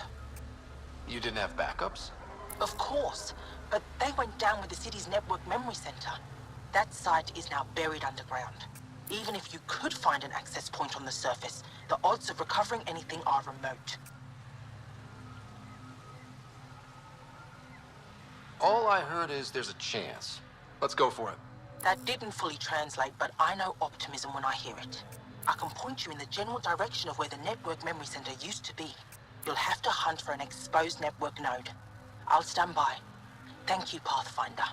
You didn't have backups? Of course, but they went down with the city's network memory center. That site is now buried underground. Even if you could find an access point on the surface, the odds of recovering anything are remote. All I heard is there's a chance. Let's go for it. That didn't fully translate, but I know optimism when I hear it. I can point you in the general direction of where the network memory center used to be. You'll have to hunt for an exposed network node. I'll stand by. Thank you, Pathfinder.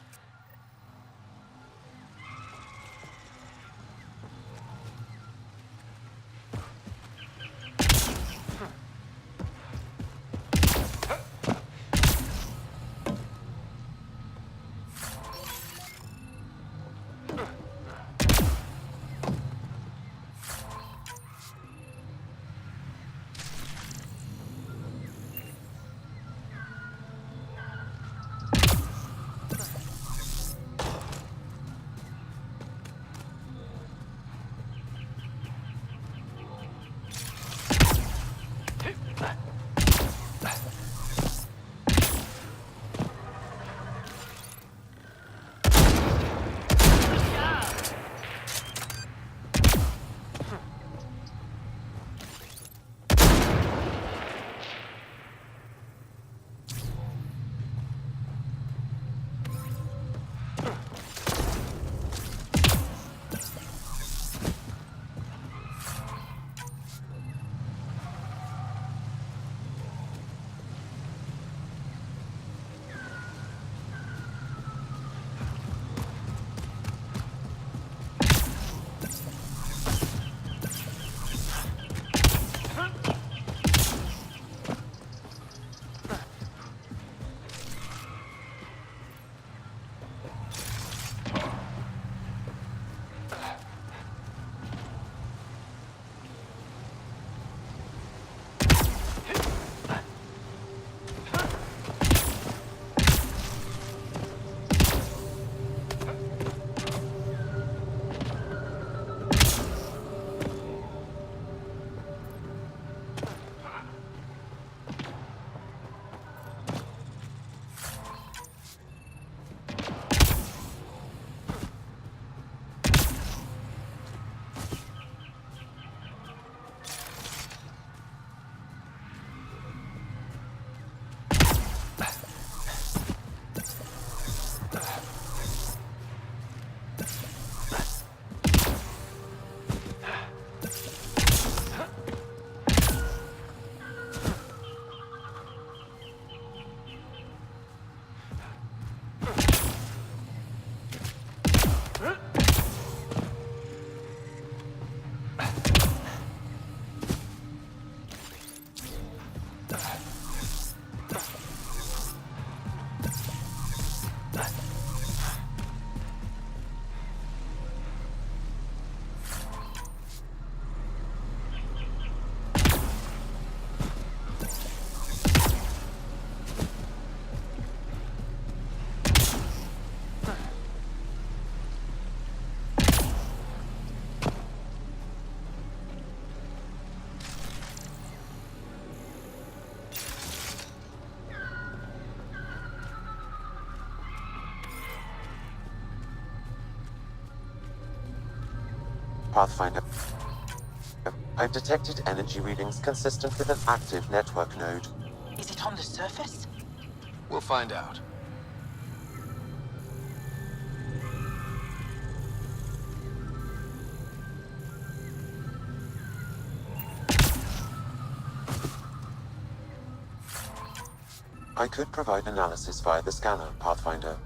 Pathfinder. I've detected energy readings consistent with an active network node. Is it on the surface? We'll find out. I could provide analysis via the scanner, Pathfinder.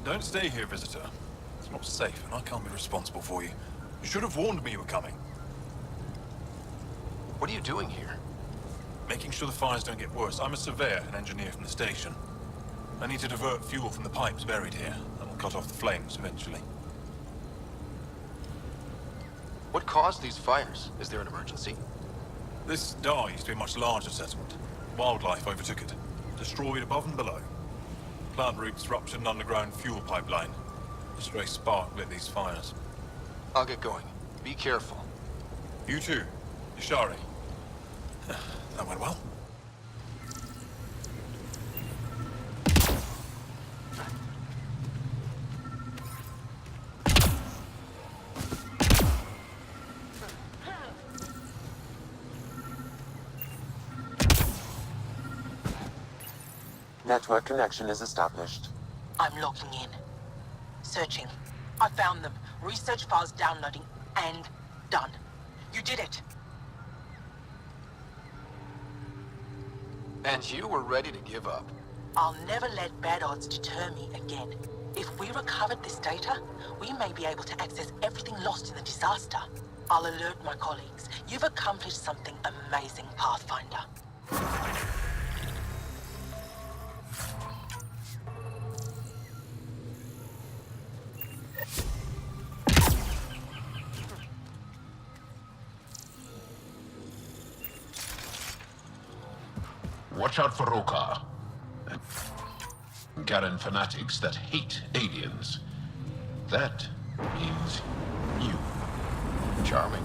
Don't stay here, visitor. It's not safe, and I can't be responsible for you. You should have warned me you were coming. What are you doing here? Making sure the fires don't get worse. I'm a surveyor and engineer from the station. I need to divert fuel from the pipes buried here. That'll cut off the flames eventually. What caused these fires? Is there an emergency? This Dar used to be a much larger settlement. Wildlife overtook it. Destroyed above and below. Plant roots ruptured an underground fuel pipeline. A stray spark lit these fires. I'll get going. Be careful. You too, Ishari. That went well. Network connection is established. I'm logging in. Searching. I found them. Research files downloading and done. You did it. And you were ready to give up. I'll never let bad odds deter me again. If we recovered this data, we may be able to access everything lost in the disaster. I'll alert my colleagues. You've accomplished something amazing, Pathfinder. Watch out for Roka. Garen fanatics that hate aliens. That means you. Charming.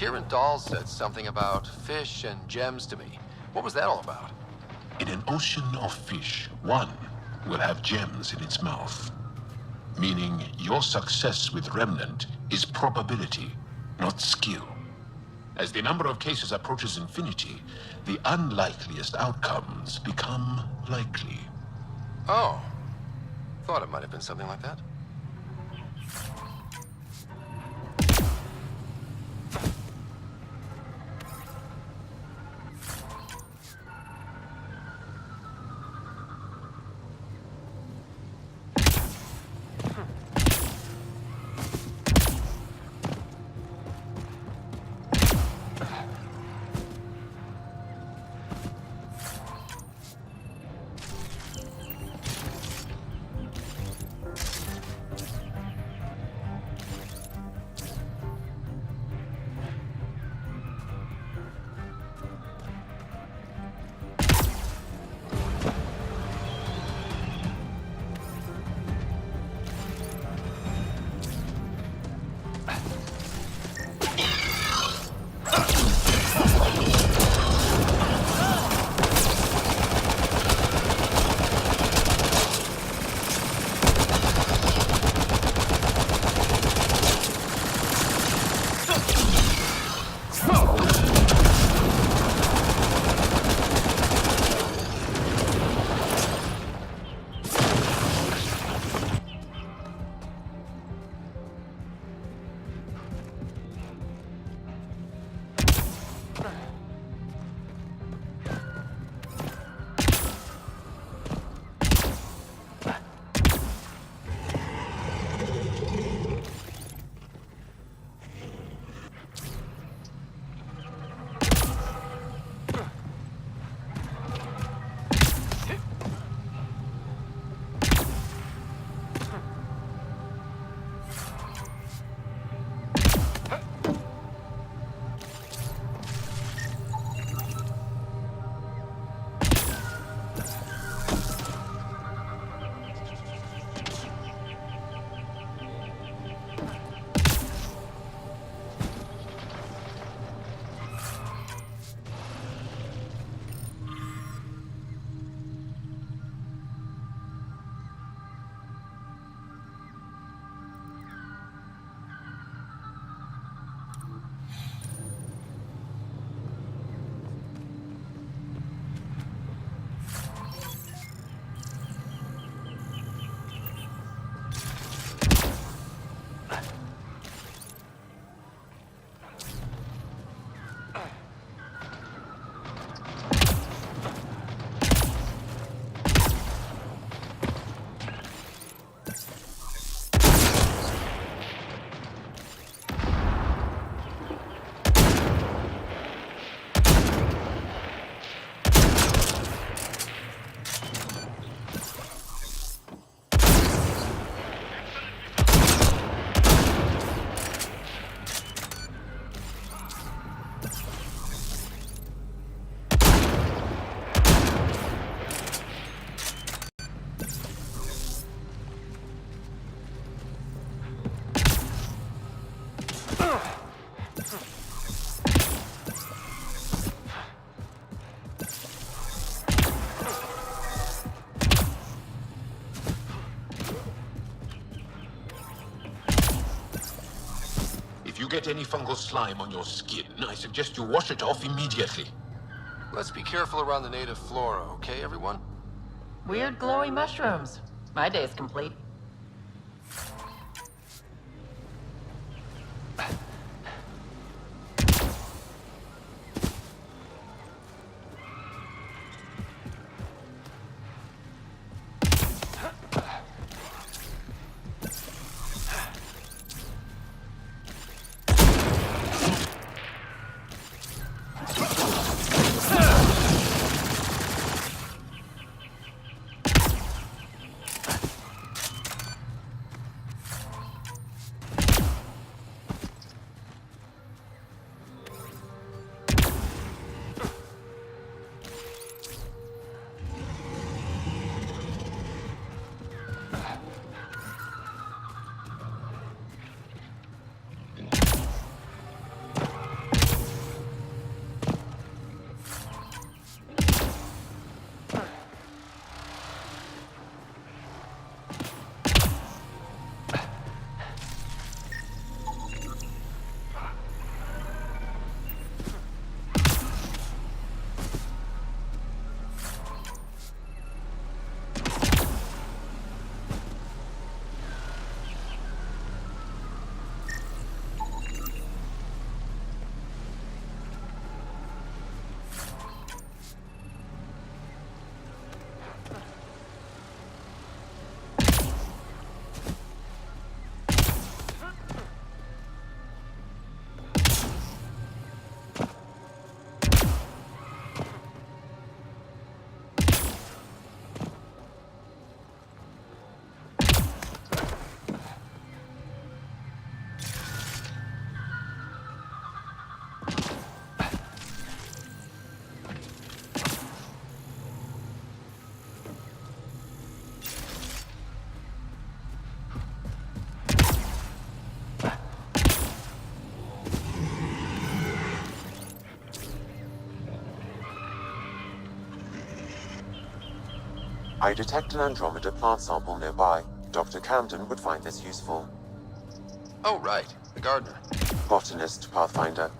Kieran Dahl said something about fish and gems to me. What was that all about? In an ocean of fish, one will have gems in its mouth. Meaning your success with Remnant is probability, not skill. As the number of cases approaches infinity, the unlikeliest outcomes become likely. Oh. Thought it might have been something like that. If you get any fungal slime on your skin, I suggest you wash it off immediately. Let's be careful around the native flora, okay, everyone? Weird glowy mushrooms. My day's complete. I detect an Andromeda plant sample nearby. Dr. Camden would find this useful. Oh, right. The gardener. Botanist, Pathfinder.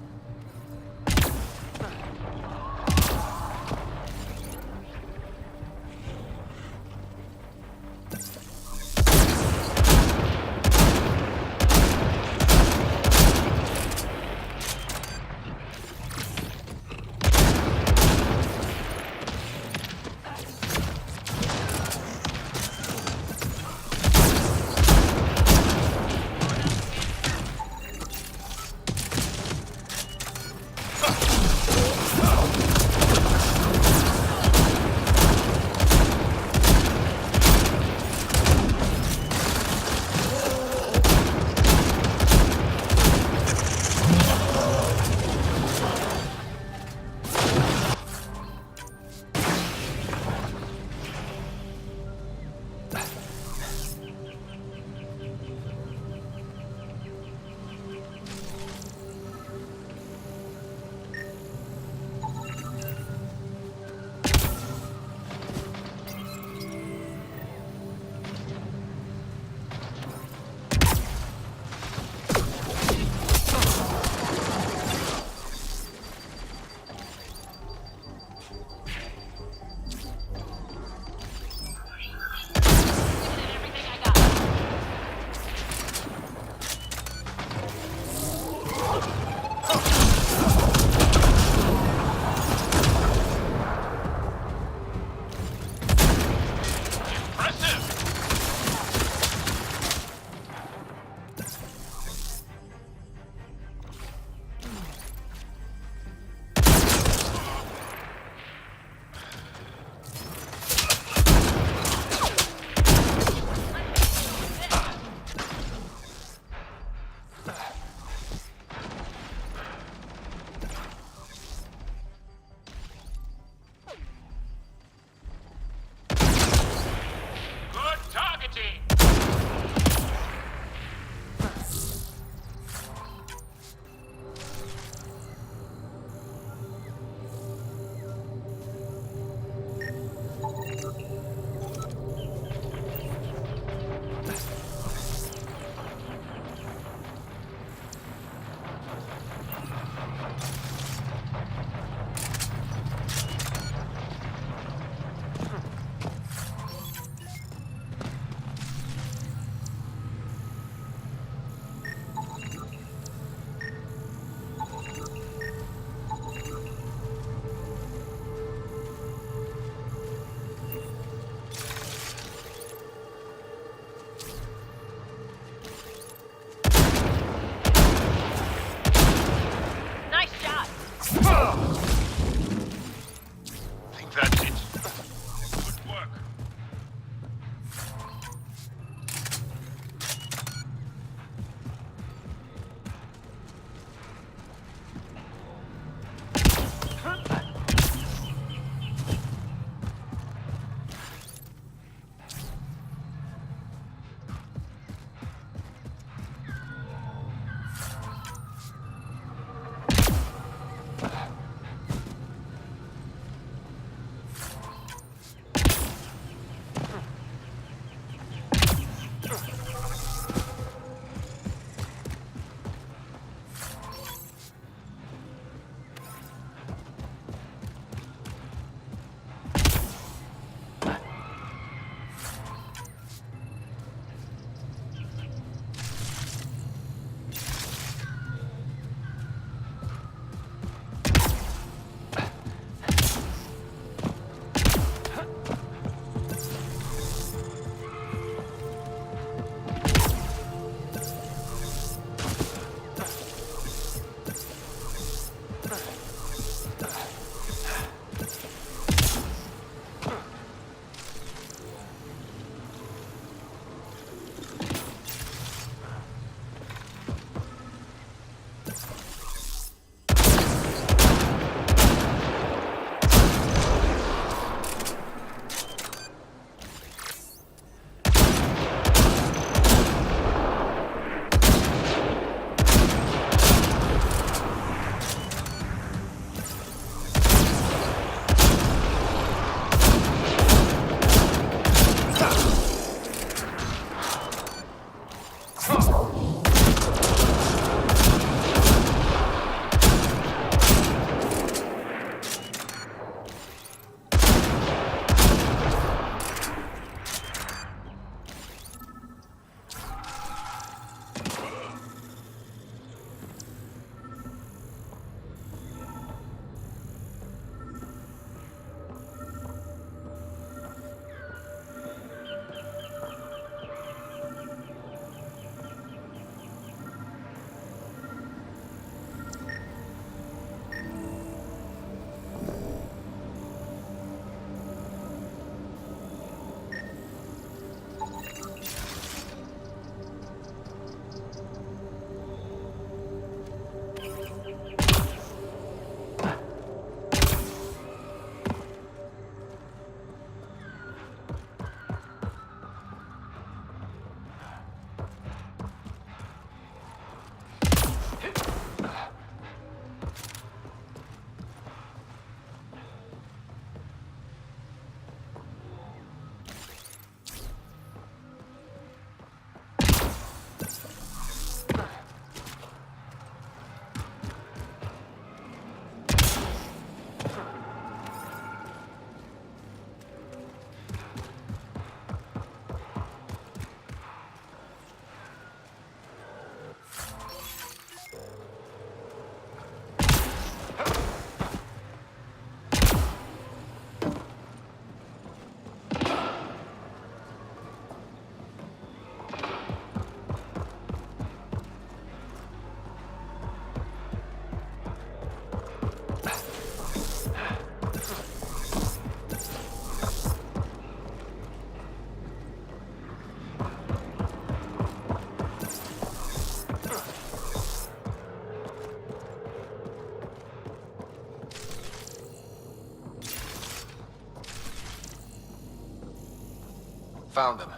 Found them.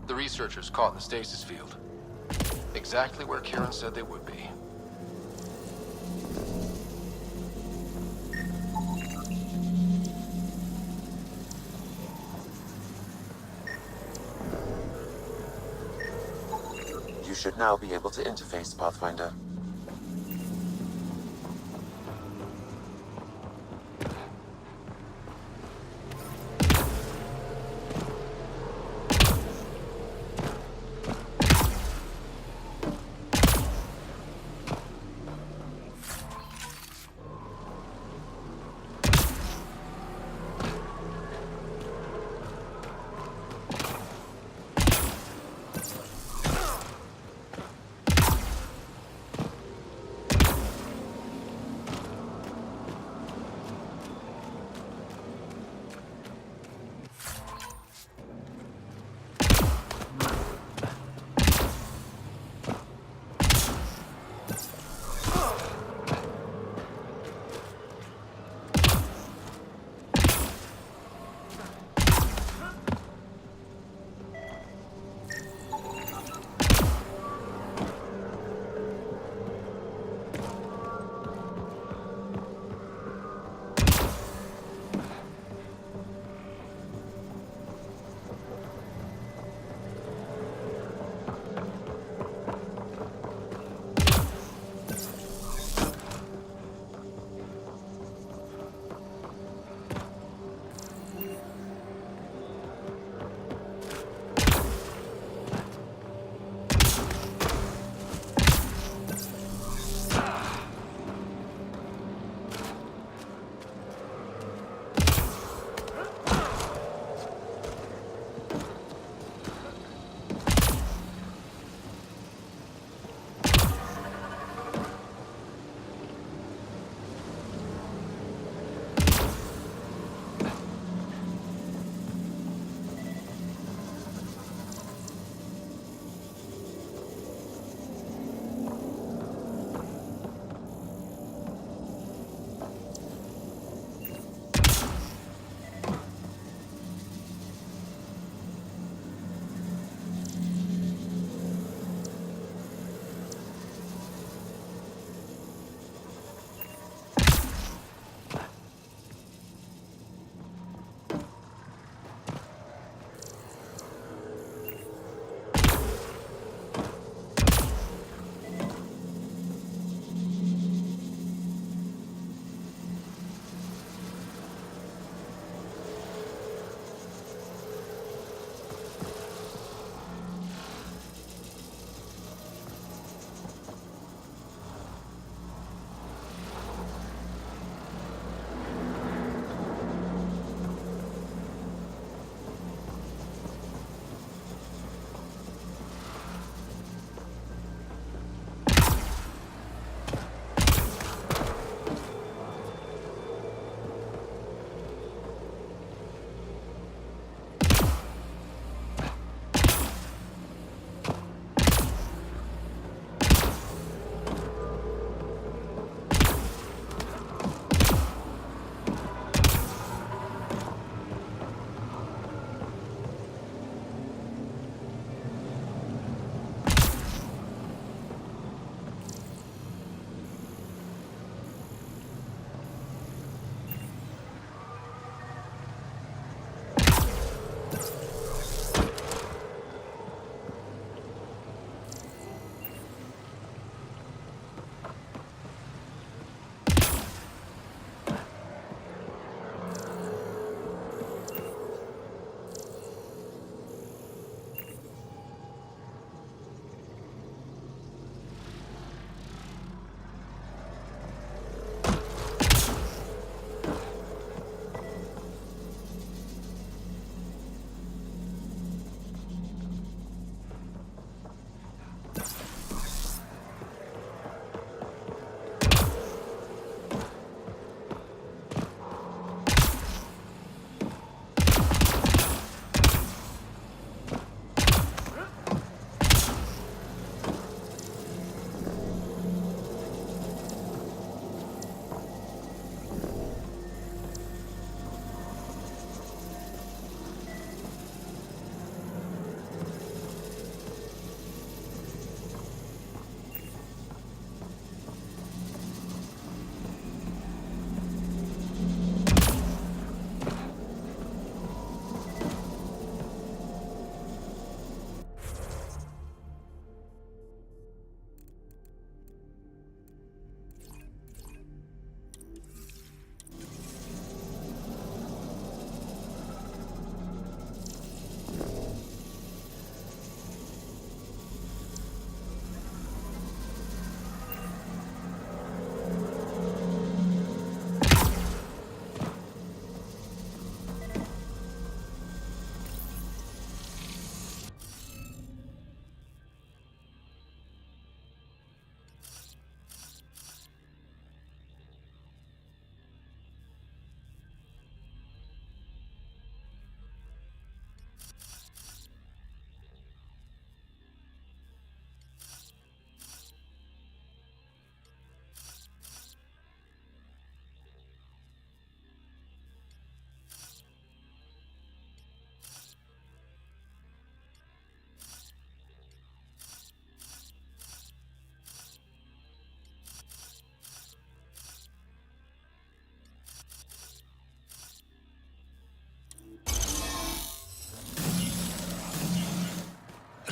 The researchers caught in the stasis field. Exactly where Karen said they would be. You should now be able to interface, Pathfinder.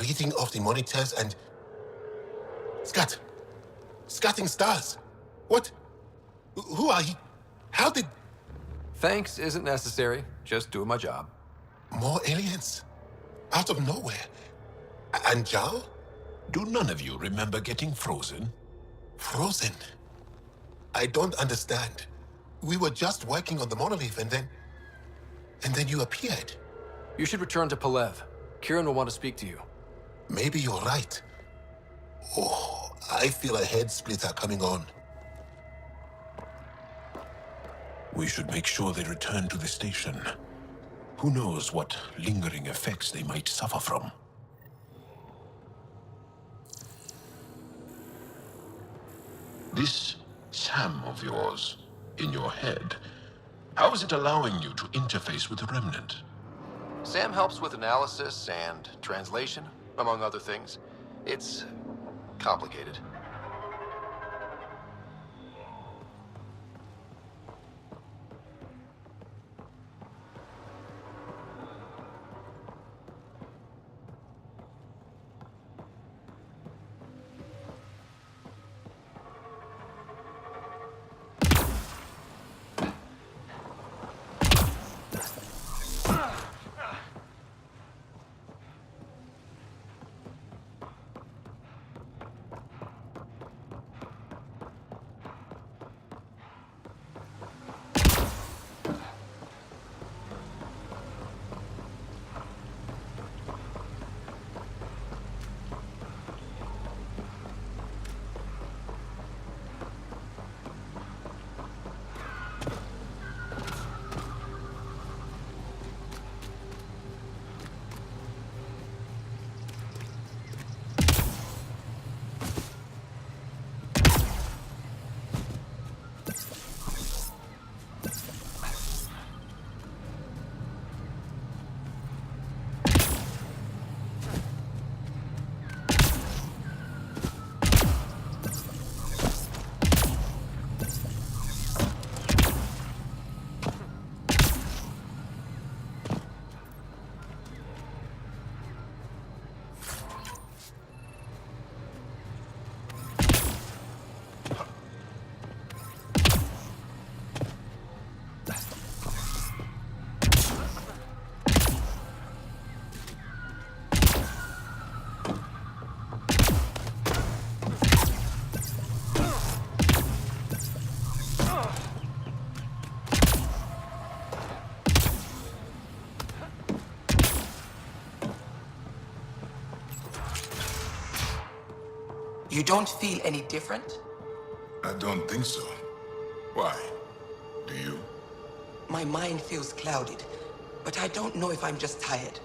reading of the monitors and... Scatting stars. What? Who are you? How did... Thanks isn't necessary. Just doing my job. More aliens? Out of nowhere? And Jaal? Do none of you remember getting frozen? Frozen? I don't understand. We were just working on the monolith and then you appeared. You should return to Palev. Kieran will want to speak to you. Maybe you're right. Oh, I feel a head splitter coming on. We should make sure they return to the station. Who knows what lingering effects they might suffer from. This SAM of yours, in your head, how is it allowing you to interface with the Remnant? Sam helps with analysis and translation, among other things. It's complicated. You don't feel any different? I don't think so. Why? Do you? My mind feels clouded, but I don't know if I'm just tired.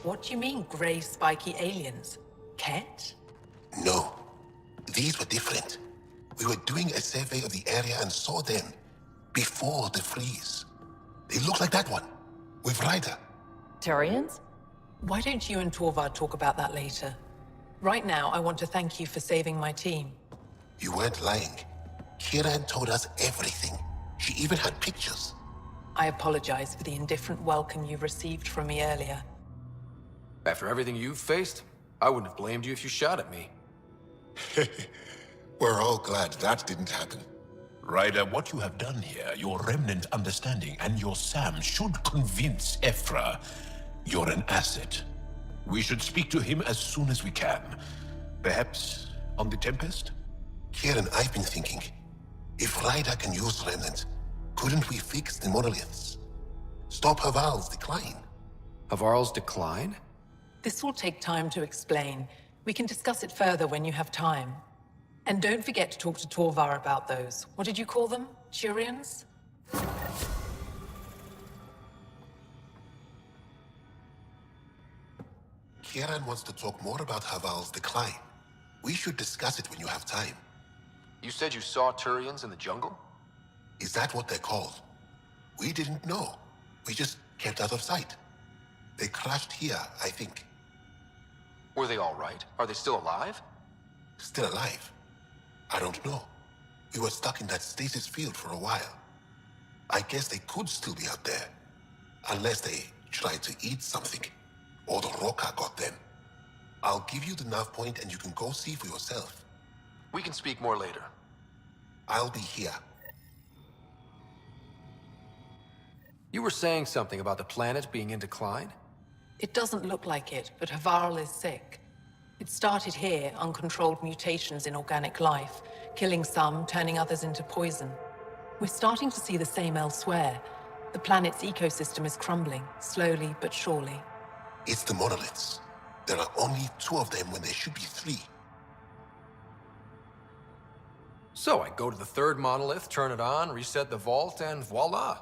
What do you mean, grey spiky aliens? Ket? No. These were different. We were doing a survey of the area and saw them before the freeze. They look like that one, with Ryder. Turians? Why don't you and Torvar talk about that later? Right now, I want to thank you for saving my team. You weren't lying. Kieran told us everything. She even had pictures. I apologize for the indifferent welcome you received from me earlier. After everything you've faced, I wouldn't have blamed you if you shot at me. We're all glad that didn't happen. Ryder, what you have done here, your remnant understanding and your SAM should convince Ephra you're an asset. We should speak to him as soon as we can. Perhaps on the Tempest? Kieran, I've been thinking, if Ryder can use remnant, couldn't we fix the monoliths? Stop Havarl's decline? Havarl's decline? This will take time to explain. We can discuss it further when you have time. And don't forget to talk to Torvar about those. What did you call them? Turians? Kieran wants to talk more about Havarl's decline. We should discuss it when you have time. You said you saw Turians in the jungle? Is that what they're called? We didn't know. We just kept out of sight. They crashed here, I think. Were they all right? Are they still alive? Still alive? I don't know. We were stuck in that stasis field for a while. I guess they could still be out there. Unless they tried to eat something. Or the Roca got them. I'll give you the nav point and you can go see for yourself. We can speak more later. I'll be here. You were saying something about the planet being in decline? It doesn't look like it, but Havarl is sick. It started here, uncontrolled mutations in organic life, killing some, turning others into poison. We're starting to see the same elsewhere. The planet's ecosystem is crumbling, slowly but surely. It's the monoliths. There are only 2 of them when there should be 3. So I go to the 3rd monolith, turn it on, reset the vault, and voila.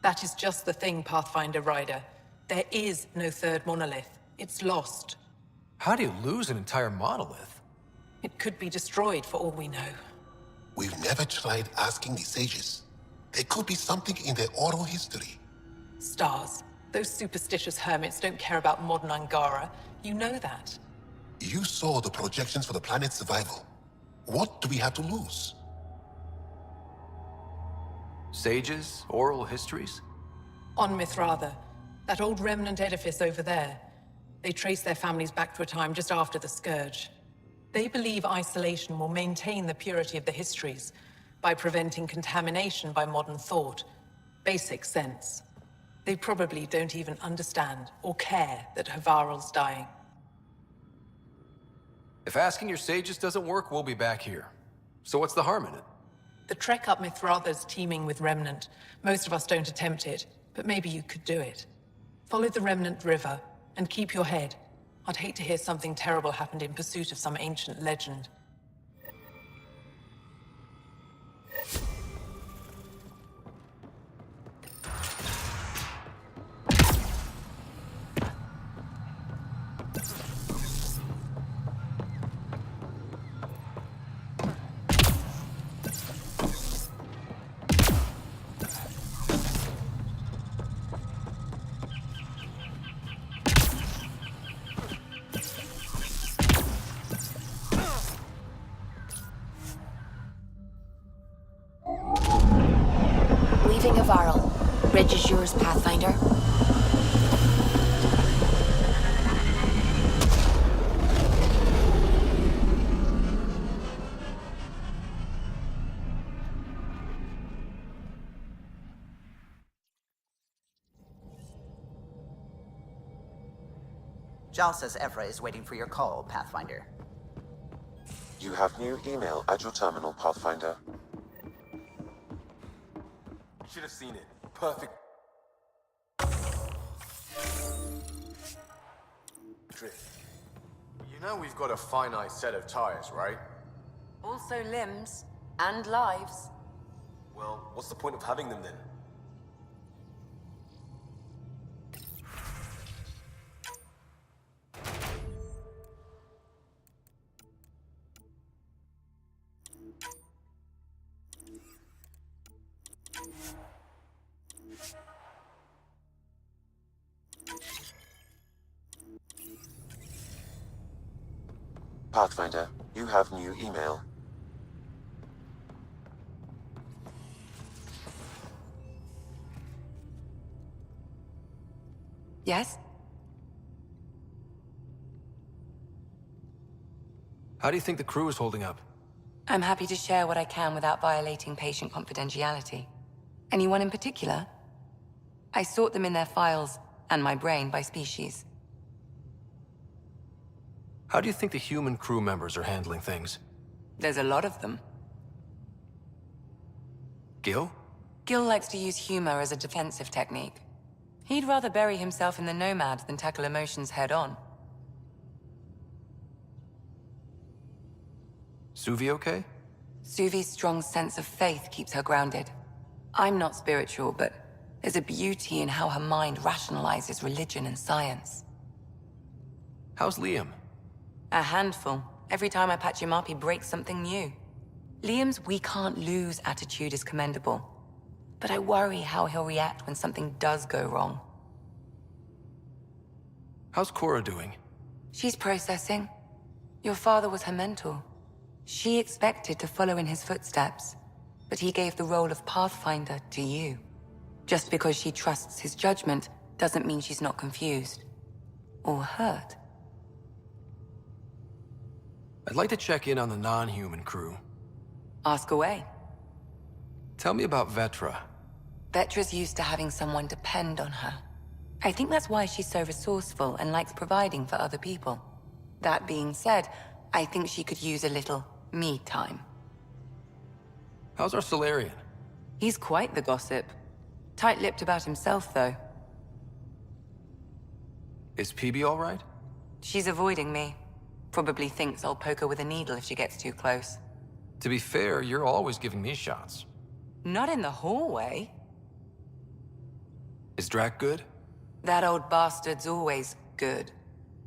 That is just the thing, Pathfinder Rider. There is no 3rd monolith. It's lost. How do you lose an entire monolith? It could be destroyed for all we know. We've never tried asking the sages. There could be something in their oral history. Stars. Those superstitious hermits don't care about modern Angara. You know that. You saw the projections for the planet's survival. What do we have to lose? Sages? Oral histories? On Mithratha, that old remnant edifice over there. They trace their families back to a time just after the Scourge. They believe isolation will maintain the purity of the histories by preventing contamination by modern thought. Basic sense. They probably don't even understand or care that Havarl's dying. If asking your sages doesn't work, we'll be back here. So what's the harm in it? The trek up Mithratha's teeming with Remnant. Most of us don't attempt it, but maybe you could do it. Follow the Remnant River, and keep your head. I'd hate to hear something terrible happened in pursuit of some ancient legend. Leaving Havarl. Bridge is yours, Pathfinder. Jaal says Evra is waiting for your call, Pathfinder. You have new email at your terminal, Pathfinder. Should have seen it. Perfect. Drift. You know we've got a finite set of tires, right? Also limbs and lives. Well, what's the point of having them then? Pathfinder, you have new email. Yes? How do you think the crew is holding up? I'm happy to share what I can without violating patient confidentiality. Anyone in particular? I sort them in their files, and my brain by species. How do you think the human crew members are handling things? There's a lot of them. Gil? Gil likes to use humor as a defensive technique. He'd rather bury himself in the Nomad than tackle emotions head-on. Suvi okay? Suvi's strong sense of faith keeps her grounded. I'm not spiritual, but there's a beauty in how her mind rationalizes religion and science. How's Liam? A handful. Every time I patch him up, he breaks something new. Liam's "we can't lose" attitude is commendable. But I worry how he'll react when something does go wrong. How's Cora doing? She's processing. Your father was her mentor. She expected to follow in his footsteps, but he gave the role of Pathfinder to you. Just because she trusts his judgment doesn't mean she's not confused. Or hurt. I'd like to check in on the non-human crew. Ask away. Tell me about Vetra. Vetra's used to having someone depend on her. I think that's why she's so resourceful and likes providing for other people. That being said, I think she could use a little me time. How's our Solarian? He's quite the gossip. Tight-lipped about himself, though. Is PB all right? She's avoiding me. Probably thinks I'll poke her with a needle if she gets too close. To be fair, you're always giving me shots. Not in the hallway. Is Drac good? That old bastard's always good.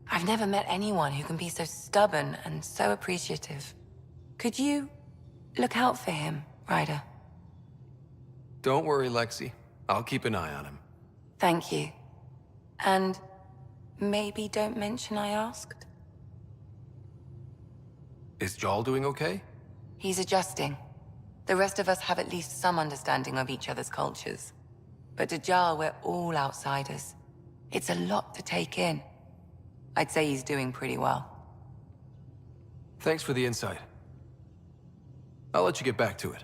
I've never met anyone who can be so stubborn and so appreciative. Could you look out for him, Ryder? Don't worry, Lexi. I'll keep an eye on him. Thank you. And maybe don't mention I asked. Is Jaal doing okay? He's adjusting. The rest of us have at least some understanding of each other's cultures. But to Jaal, we're all outsiders. It's a lot to take in. I'd say he's doing pretty well. Thanks for the insight. I'll let you get back to it.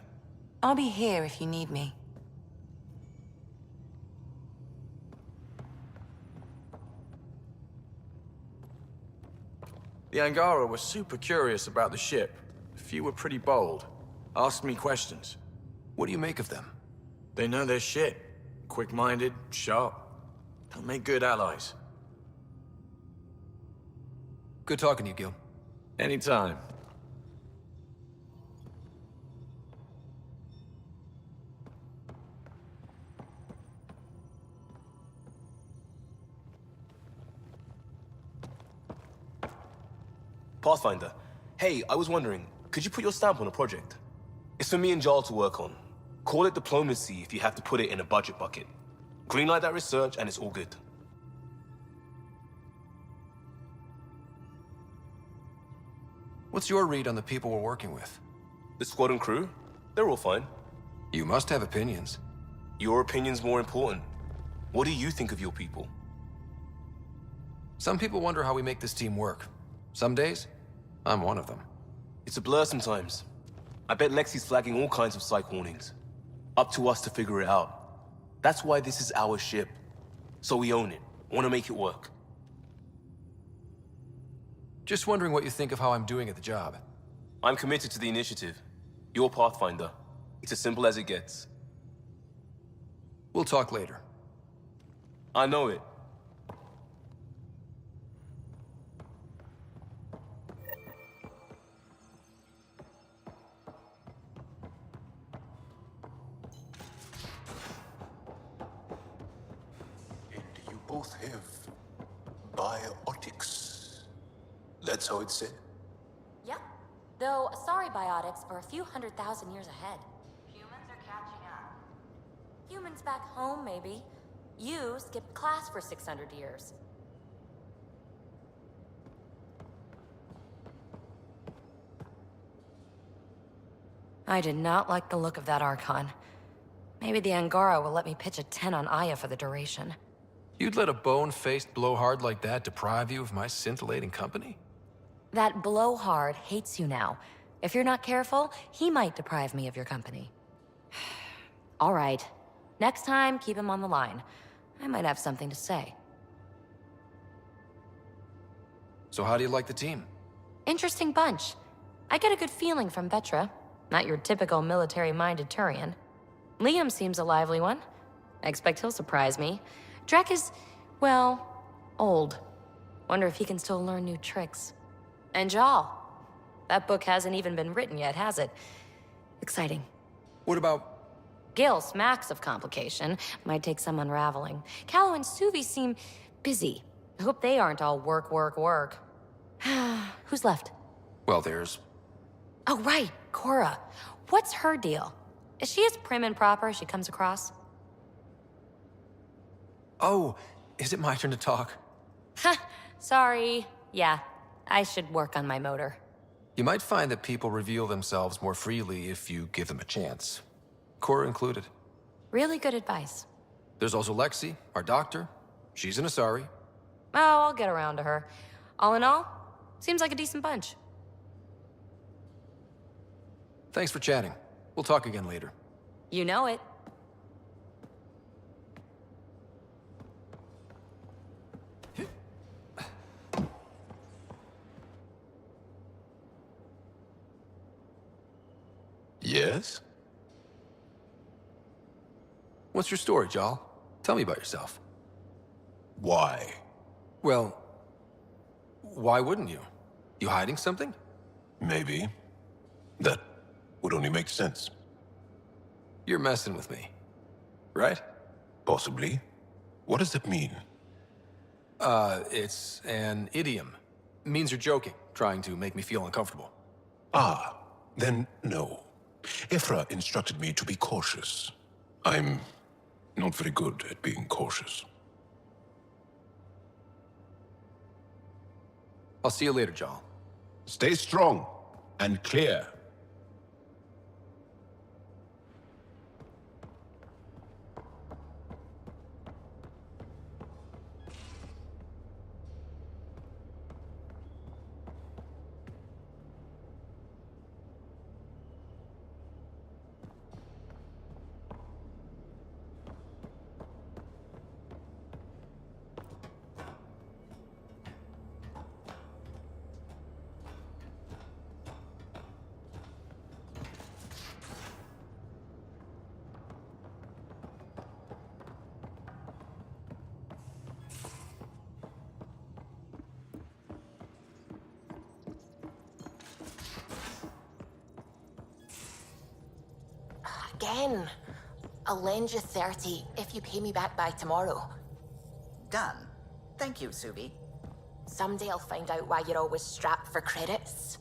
I'll be here if you need me. The Angara were super curious about the ship. A few were pretty bold. Asked me questions. What do you make of them? They know their shit. Quick-minded, sharp. They'll make good allies. Good talking to you, Gil. Anytime. Pathfinder. Hey, I was wondering, could you put your stamp on a project? It's for me and Jaal to work on. Call it diplomacy if you have to put it in a budget bucket. Greenlight that research and it's all good. What's your read on the people we're working with? The squad and crew? They're all fine. You must have opinions. Your opinion's more important. What do you think of your people? Some people wonder how we make this team work. Some days, I'm one of them. It's a blur sometimes. I bet Lexi's flagging all kinds of psych warnings. Up to us to figure it out. That's why this is our ship. So we own it. Want to make it work. Just wondering what you think of how I'm doing at the job. I'm committed to the initiative. You're Pathfinder. It's as simple as it gets. We'll talk later. I know it. You both have biotics. That's how it's said. Yep. Though, sorry biotics are a few 100,000 years ahead. Humans are catching up. Humans back home, maybe. You skipped class for 600 years. I did not like the look of that Archon. Maybe the Angara will let me pitch a 10 on Aya for the duration. You'd let a bone-faced blowhard like that deprive you of my scintillating company? That blowhard hates you now. If you're not careful, he might deprive me of your company. All right. Next time, keep him on the line. I might have something to say. So how do you like the team? Interesting bunch. I get a good feeling from Vetra. Not your typical military-minded Turian. Liam seems a lively one. I expect he'll surprise me. Drek is, well, old. Wonder if he can still learn new tricks. And Jaal. That book hasn't even been written yet, has it? Exciting. What about... Gil smacks of complication. Might take some unraveling. Callow and Suvi seem busy. I hope they aren't all work, work, work. Who's left? Well, there's... Oh, right, Cora. What's her deal? Is she as prim and proper as she comes across? Oh, is it my turn to talk? Ha, sorry. Yeah, I should work on my motor. You might find that people reveal themselves more freely if you give them a chance. Cora included. Really good advice. There's also Lexi, our doctor, She's an Asari. Oh, I'll get around to her. All in all, seems like a decent bunch. Thanks for chatting. We'll talk again later. You know it. Yes? What's your story, Jaal? Tell me about yourself. Why? Well, why wouldn't you? You hiding something? Maybe. That would only make sense. You're messing with me, right? Possibly. What does that mean? It's an idiom. Means you're joking, trying to make me feel uncomfortable. Ah, then no. Ephra instructed me to be cautious. I'm not very good at being cautious. I'll see you later, Jaal. Stay strong and clear. Again. I'll lend you 30 if you pay me back by tomorrow. Done. Thank you, Subi. Someday I'll find out why you're always strapped for credits.